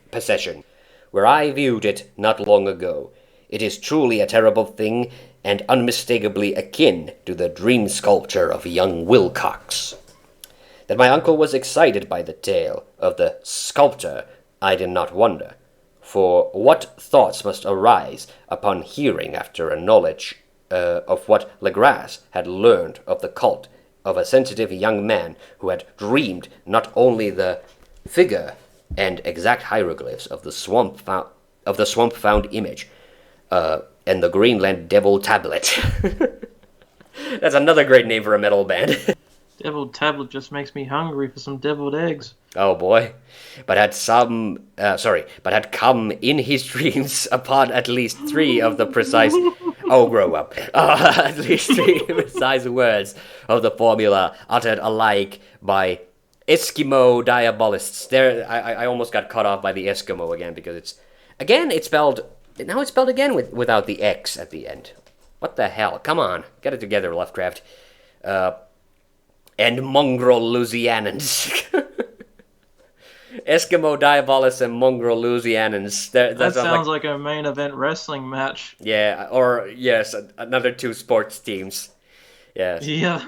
where I viewed it not long ago. It is truly a terrible thing, and unmistakably akin to the dream sculpture of young Wilcox. That my uncle was excited by the tale of the sculptor, I did not wonder, for what thoughts must arise upon hearing after a knowledge of what Legrasse had learned of the cult of a sensitive young man who had dreamed not only the figure and exact hieroglyphs of the swamp found image, and the Greenland Devil Tablet. That's another great name for a metal band. Deviled tablet just makes me hungry for some deviled eggs. Oh boy. But had come in his dreams upon at least three of the precise... Oh, grow up. At least three precise words of the formula uttered alike by Eskimo diabolists. I almost got cut off by the Eskimo again, because it's spelled again without the X at the end. What the hell? Come on. Get it together, Lovecraft. And mongrel Louisianans. Eskimo Diabolus and mongrel Louisianans. That sounds like a main event wrestling match. Yeah, or, yes, another two sports teams. Yes. Yeah.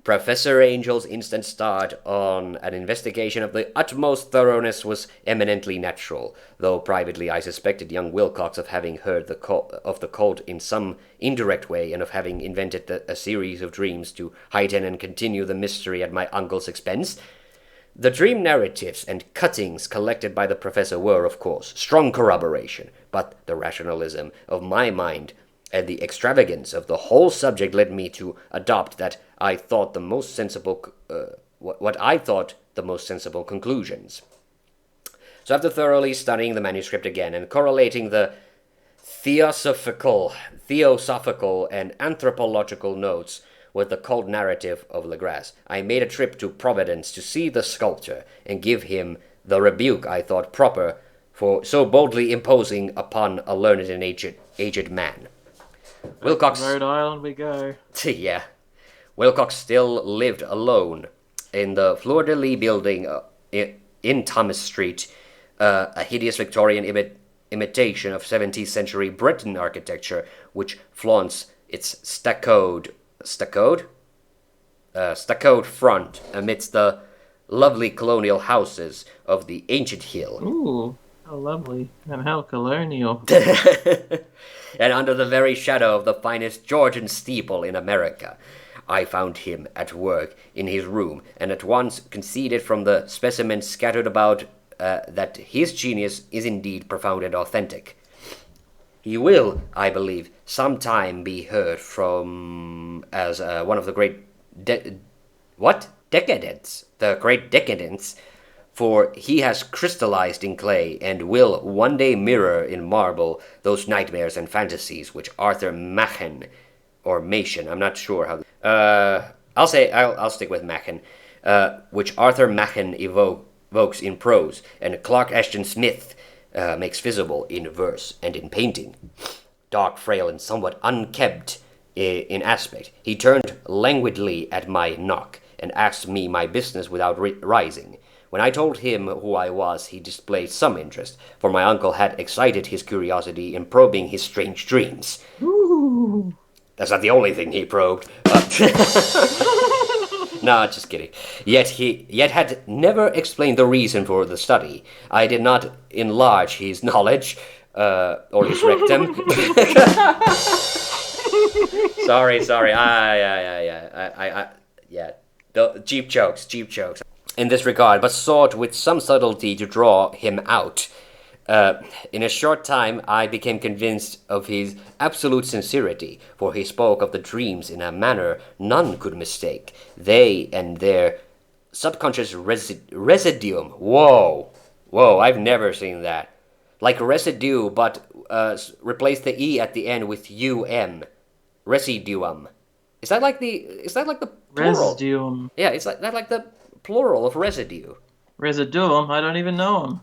Professor Angel's instant start on an investigation of the utmost thoroughness was eminently natural, though privately I suspected young Wilcox of having heard of the cult in some indirect way, and of having invented a series of dreams to heighten and continue the mystery at my uncle's expense. The dream narratives and cuttings collected by the professor were, of course, strong corroboration, but the rationalism of my mind and the extravagance of the whole subject led me to adopt what I thought the most sensible conclusions. So after thoroughly studying the manuscript again and correlating the theosophical and anthropological notes with the cold narrative of Legrasse. I made a trip to Providence to see the sculptor and give him the rebuke I thought proper for so boldly imposing upon a learned and aged man. Wilcox, Rhode Island we go. yeah, Wilcox still lived alone in the Fleur-de-Lis building in Thomas Street, a hideous Victorian imitation of 17th century Breton architecture, which flaunts its stuccoed front amidst the lovely colonial houses of the ancient hill. Ooh, how lovely and how colonial. And under the very shadow of the finest Georgian steeple in America. I found him at work in his room, and at once conceded from the specimens scattered about that his genius is indeed profound and authentic. He will, I believe, sometime be heard from as one of the great decadents, the great decadents, for he has crystallized in clay and will one day mirror in marble those nightmares and fantasies which Arthur Machen, or Machen, I'm not sure how. I'll stick with Machen, which Arthur Machen evokes in prose, and Clark Ashton Smith makes visible in verse and in painting. Dark, frail, and somewhat unkempt in aspect, he turned languidly at my knock and asked me my business without rising. When I told him who I was, he displayed some interest, for my uncle had excited his curiosity in probing his strange dreams. Ooh. That's not the only thing he probed. No, just kidding. Yet had never explained the reason for the study. I did not enlarge his knowledge, or his rectum. Sorry. The cheap jokes. In this regard, but sought with some subtlety to draw him out. In a short time, I became convinced of his absolute sincerity, for he spoke of the dreams in a manner none could mistake. They and their subconscious residuum. Whoa, I've never seen that. Like residue, but replace the E at the end with UM. Residuum. Is that like the plural? Residuum. Yeah, it's like the plural of residue. Residuum? I don't even know him.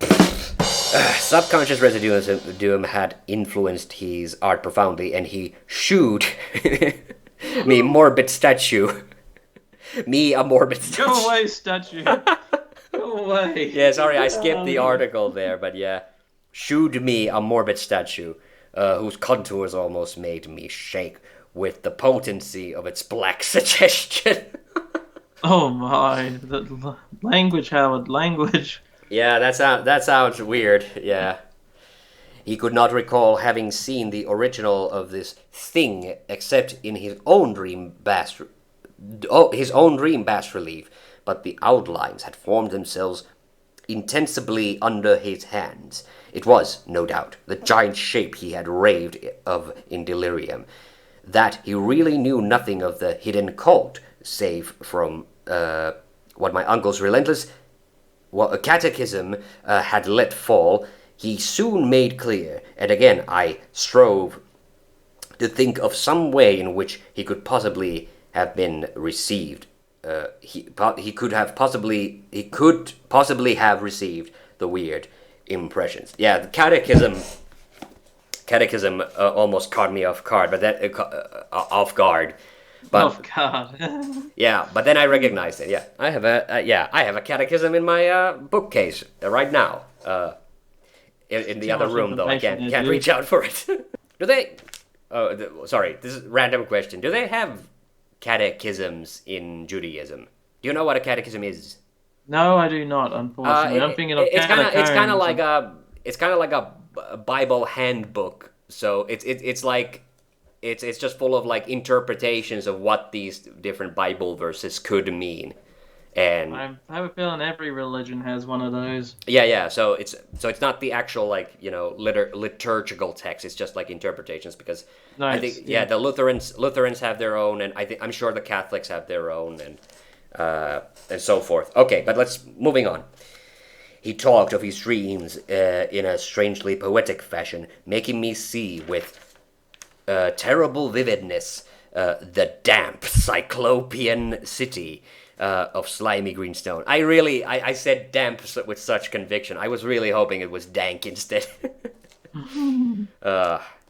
Subconscious residuum had influenced his art profoundly, and he shooed me morbid statue. Me a morbid statue. Go away, statue. Go away. Yeah, sorry, I skipped the article there, but yeah. Shooed me a morbid statue, whose contours almost made me shake with the potency of its black suggestion. Oh my. The language, Howard. Language. Yeah, that sounds weird, yeah. He could not recall having seen the original of this thing except in his own dream bas relief, but the outlines had formed themselves intensibly under his hands. It was, no doubt, the giant shape he had raved of in delirium. That he really knew nothing of the hidden cult, save from what my uncle's relentless catechism had let fall, he soon made clear, and again I strove to think of some way in which he could possibly have been received. He could possibly have received the weird impressions. Yeah, the catechism almost caught me off guard, but that off guard. But, oh God! Yeah, but then I recognized it. Yeah, I have a catechism in my bookcase right now. In the other room, though, I can't reach out for it. Do they? Oh, sorry. This is a random question. Do they have catechisms in Judaism? Do you know what a catechism is? No, I do not. Unfortunately, I'm thinking of catacombs. It's kind of like a Bible handbook. So it's like. It's just full of like interpretations of what these different Bible verses could mean, and I have a feeling every religion has one of those. Yeah. So it's not the actual liturgical text. It's just like interpretations because I think the Lutherans have their own, and I'm sure the Catholics have their own, and so forth. Okay, but moving on. He talked of his dreams in a strangely poetic fashion, making me see with terrible vividness the damps cyclopean city of slimy green stone. I said damp with such conviction. I was really hoping it was dank instead.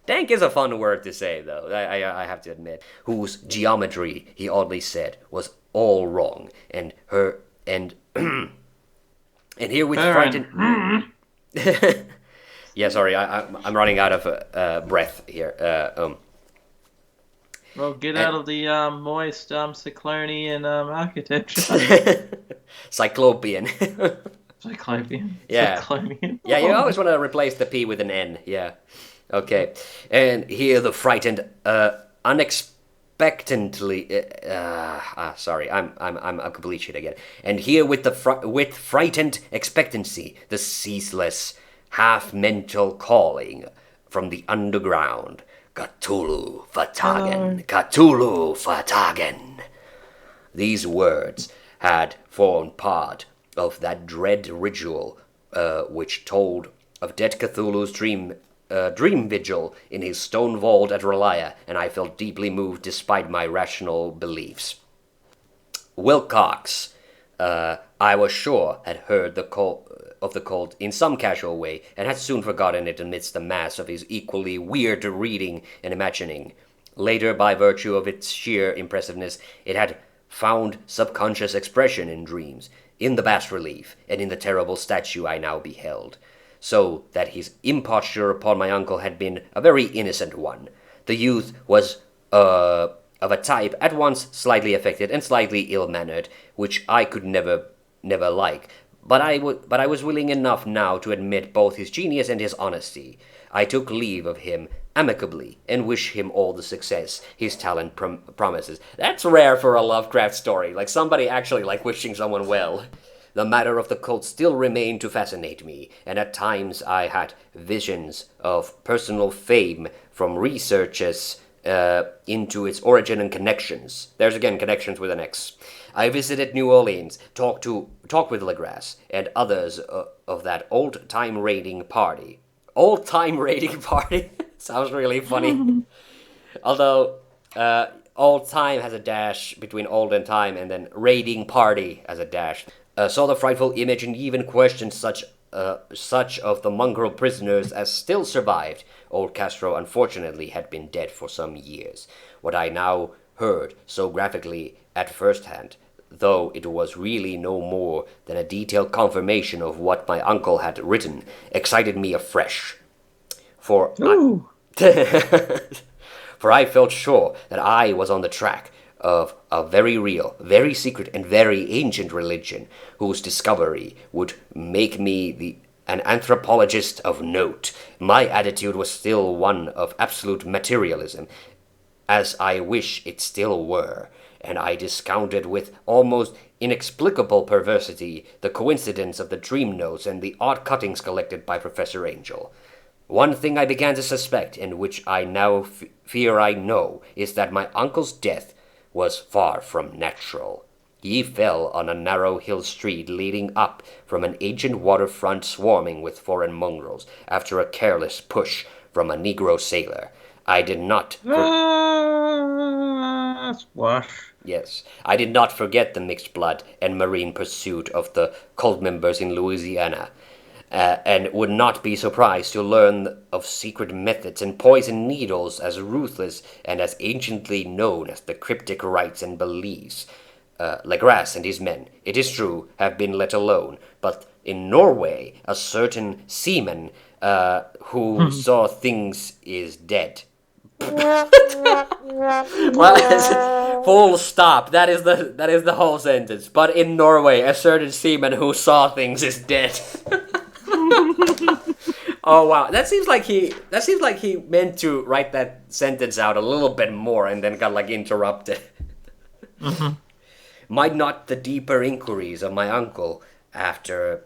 Dank is a fun word to say, though, I have to admit. Whose geometry, he oddly said, was all wrong, and and here with frightened... Yeah, sorry, I'm running out of breath here. Well, get out of the moist Cyclonian architecture. Cyclopean. Cyclopean. Yeah. Cyclonian. Yeah, you always want to replace the P with an N. Yeah. Okay. And here the frightened, unexpectedly. Sorry, I'm a complete shit again. And here with with frightened expectancy, the ceaseless, half-mental calling from the underground. Cthulhu Fatagen, Cthulhu Fatagen. These words had formed part of that dread ritual which told of dead Cthulhu's dream vigil in his stone vault at Relaya, and I felt deeply moved despite my rational beliefs. Wilcox, I was sure, had heard the call of the cult in some casual way, and had soon forgotten it amidst the mass of his equally weird reading and imagining. Later, by virtue of its sheer impressiveness, it had found subconscious expression in dreams, in the bas-relief, and in the terrible statue I now beheld, so that his imposture upon my uncle had been a very innocent one. The youth was of a type at once slightly affected and slightly ill-mannered, which I could never like, but I was willing enough now to admit both his genius and his honesty. I took leave of him amicably and wish him all the success his talent promises. That's rare for a Lovecraft story, like somebody actually like wishing someone well. The matter of the cult still remained to fascinate me, and at times I had visions of personal fame from researches into its origin and connections. There's again connections with an X. I visited New Orleans, talked with Legrasse and others of that old-time raiding party. Old-time raiding party? Sounds really funny. Although, old-time has a dash between old and time, and then raiding party has a dash. Saw the frightful image and even questioned such of the mongrel prisoners as still survived. Old Castro, unfortunately, had been dead for some years. What I now heard so graphically at first hand, though it was really no more than a detailed confirmation of what my uncle had written, excited me afresh. For I felt sure that I was on the track of a very real, very secret, and very ancient religion, whose discovery would make me an anthropologist of note. My attitude was still one of absolute materialism, as I wish it still were, and I discounted with almost inexplicable perversity the coincidence of the dream notes and the odd cuttings collected by Professor Angel. One thing I began to suspect, and which I now fear I know, is that my uncle's death was far from natural. He fell on a narrow hill street leading up from an ancient waterfront swarming with foreign mongrels, after a careless push from a Negro sailor. I did not... Splash. Yes, I did not forget the mixed blood and marine pursuit of the cult members in Louisiana, and would not be surprised to learn of secret methods and poison needles as ruthless and as anciently known as the cryptic rites and beliefs. Legrasse and his men, it is true, have been let alone, but in Norway a certain seaman who saw things is dead. Well, full stop. That is the whole sentence. But in Norway, a certain seaman who saw things is dead. Oh wow, that seems like he meant to write that sentence out a little bit more and then got like interrupted. Mm-hmm. Might not the deeper inquiries of my uncle after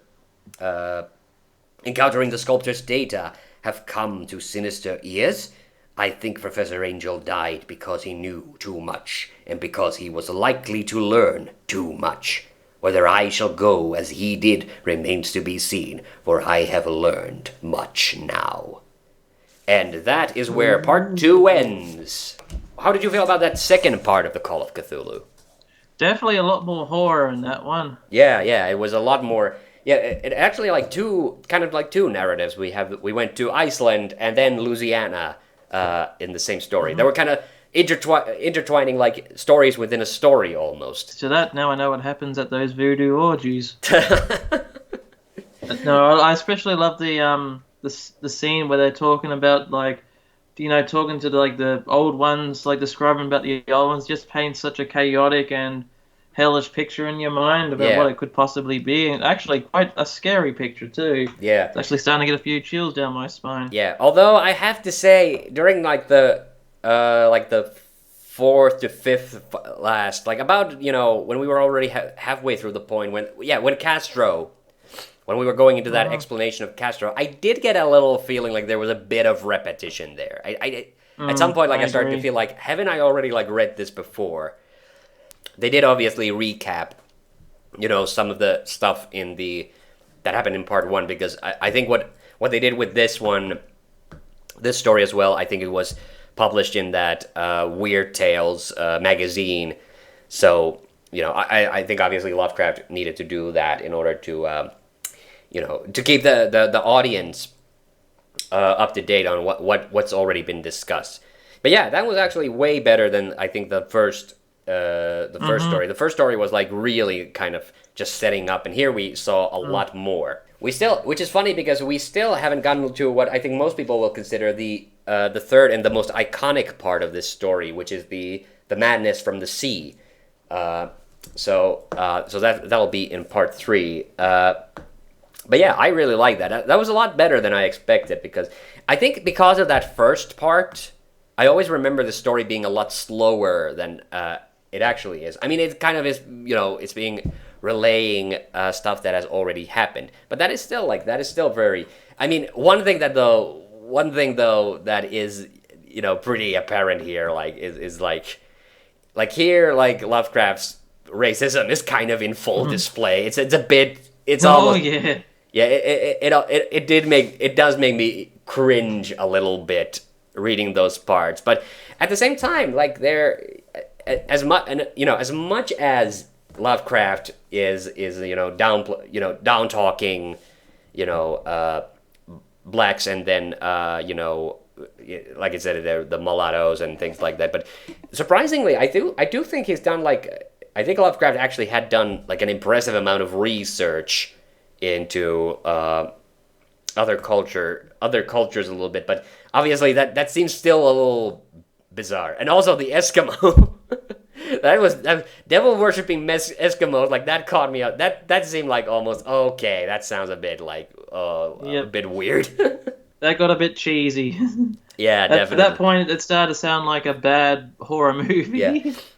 encountering the sculptor's data have come to sinister ears? I think Professor Angel died because he knew too much, and because he was likely to learn too much. Whether I shall go as he did remains to be seen, for I have learned much now. And that is where part 2 ends. how did you feel about that second part of the Call of Cthulhu? Definitely a lot more horror in that one. Yeah, it was a lot more. Yeah, it actually two narratives. We went to Iceland and then Louisiana in the same story. They were kind of intertwining like stories within a story almost. So that now I know what happens at those voodoo orgies. No, I especially love the scene where they're talking about like, talking to the old ones, like describing about the old ones, just paints such a chaotic and hellish picture in your mind about what it could possibly be, and actually quite a scary picture too. Yeah, it's actually starting to get a few chills down my spine. Yeah, although I have to say, during the fourth to fifth last, like about when we were already halfway through the point when Castro. When we were going into that explanation of Castro, I did get a little feeling like there was a bit of repetition there. At some point, I started to feel like, haven't I already read this before? They did obviously recap, some of the stuff that happened in part one, because I think what they did with this story as well, I think it was published in that Weird Tales magazine. So, I think obviously Lovecraft needed to do that in order to to keep the audience up to date on what's already been discussed. But yeah, that was actually way better than I think the first story. The first story was really kind of just setting up, and here we saw a lot more. Which is funny because we still haven't gotten to what I think most people will consider the third and the most iconic part of this story, which is the madness from the sea. So that'll be in part 3. But yeah, I really like that. That was a lot better than I expected, because I think because of that first part, I always remember the story being a lot slower than it actually is. I mean, it kind of is, it's being relaying stuff that has already happened. But that is still very. I mean, one thing though that is pretty apparent here, is here, Lovecraft's racism is kind of in full display. It's a bit. It's almost. Yeah, it does make me cringe a little bit reading those parts, but at the same time, they're as much as Lovecraft is down talking, blacks, and then like I said, the mulattoes and things like that. But surprisingly, I do think he's done I think Lovecraft actually had done an impressive amount of research into other cultures a little bit, but obviously that seems still a little bizarre. And also the Eskimo, that devil worshipping Eskimos, that caught me out. That seemed almost okay. That sounds a bit a bit weird. That got a bit cheesy. Yeah, definitely. At that point, it started to sound like a bad horror movie. Yeah,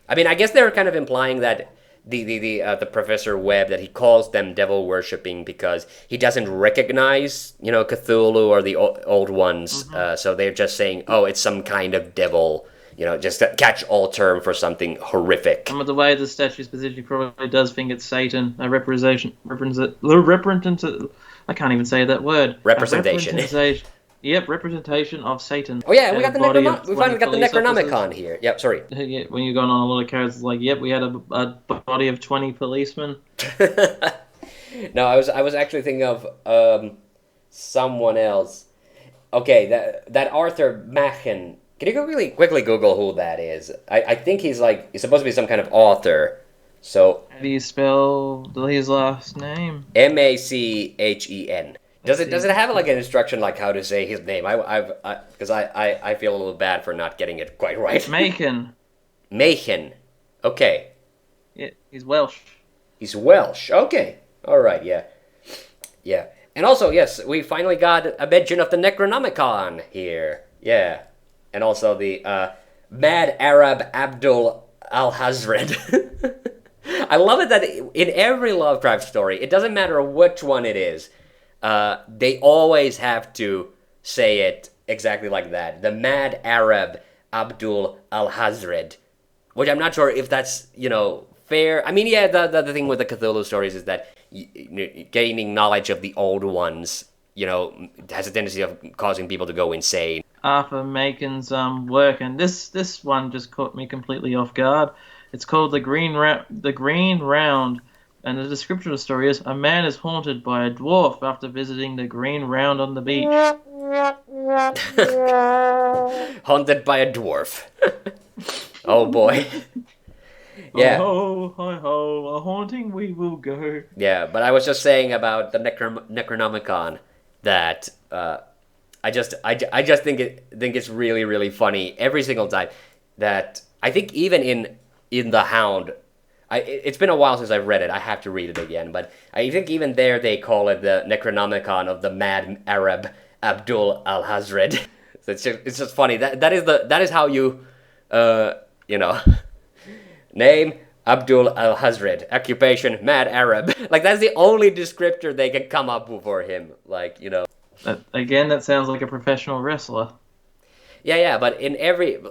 I mean, I guess they were kind of implying that the Professor Webb, that he calls them devil worshipping because he doesn't recognize Cthulhu or the old ones. So they're just saying, oh, it's some kind of devil. Just a catch-all term for something horrific. And with the way the statue's position, he probably does think it's Satan. I can't even say that word. Representation. Yep, representation of Satan. Oh yeah, we finally got the Necronomicon here. Yep, sorry. Yeah, when you're going on a lot of characters, yep, we had a body of 20 policemen. No, I was actually thinking of someone else. Okay, that Arthur Machen. Can you really quickly Google who that is? I think he's supposed to be some kind of author. So how do you spell his last name? Machen. Does it have an instruction how to say his name? Because I feel a little bad for not getting it quite right. Machen. Okay. Yeah, he's Welsh. He's Welsh. Okay. All right. Yeah. Yeah. And also, yes, we finally got a mention of the Necronomicon here. Yeah. And also the Mad Arab Abdul Al-Hazred. I love it that in every Lovecraft story, it doesn't matter which one it is, they always have to say it exactly like that. The Mad Arab Abdul Al-Hazred. Which I'm not sure if that's, fair. I mean, yeah, the thing with the Cthulhu stories is that gaining knowledge of the old ones, has a tendency of causing people to go insane. Arthur Macon's work, and this one just caught me completely off guard. It's called The Green Round, and the description of the story is: a man is haunted by a dwarf after visiting the Green Round on the beach. Haunted by a dwarf. Oh boy. Yeah. Oh ho, hi ho, a haunting we will go. Yeah, but I was just saying about the Necronomicon that I just think it's really really funny every single time. That I think even in the Hound, it's been a while since I've read it. I have to read it again, but I think even there they call it the Necronomicon of the Mad Arab Abdul Al-Hazred. So it's just funny. That is how you name Abdul Al-Hazred, occupation Mad Arab. Like that's the only descriptor they can come up with for him. Like That sounds like a professional wrestler. Yeah, but in every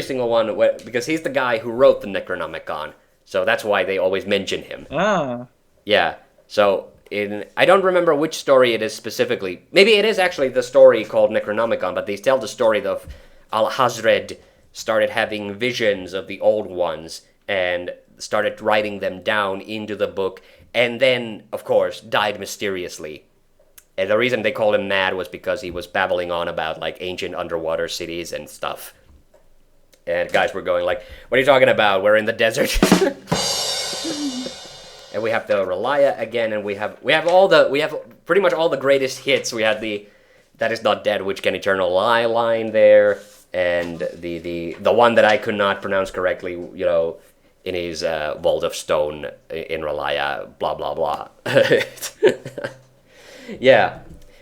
single one, because he's the guy who wrote the Necronomicon, so that's why they always mention him. Ah. Yeah, so I don't remember which story it is specifically. Maybe it is actually the story called Necronomicon, but they tell the story of Al-Hazred started having visions of the old ones and started writing them down into the book, and then, of course, died mysteriously. And the reason they called him mad was because he was babbling on about, like, ancient underwater cities and stuff. And guys were going like, what are you talking about? We're in the desert. And we have the Relia again, and we have pretty much all the greatest hits. We had the That Is Not Dead, Which Can Eternal Lie line there, and the one that I could not pronounce correctly, in his Vault of Stone in Relia, blah blah blah. Yeah,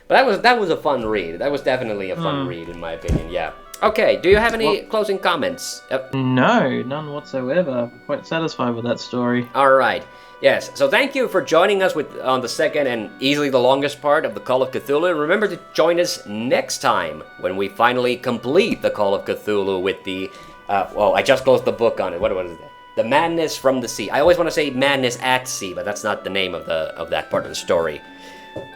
but that was a fun read. That was definitely a fun read, in my opinion. Yeah. Okay. Do you have any closing comments? No, none whatsoever. Quite satisfied with that story. All right. Yes. So thank you for joining us on the second and easily the longest part of the Call of Cthulhu. Remember to join us next time when we finally complete the Call of Cthulhu with the. I just closed the book on it. What is that? The Madness from the Sea. I always want to say Madness at Sea, but that's not the name of that part of the story.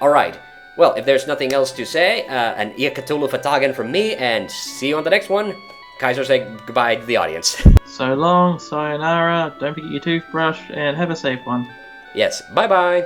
All right. Well, if there's nothing else to say, an Ia Cthulhu Fatagan from me, and see you on the next one. Kaiser, say goodbye to the audience. So long, sayonara, don't forget your toothbrush, and have a safe one. Yes, bye-bye.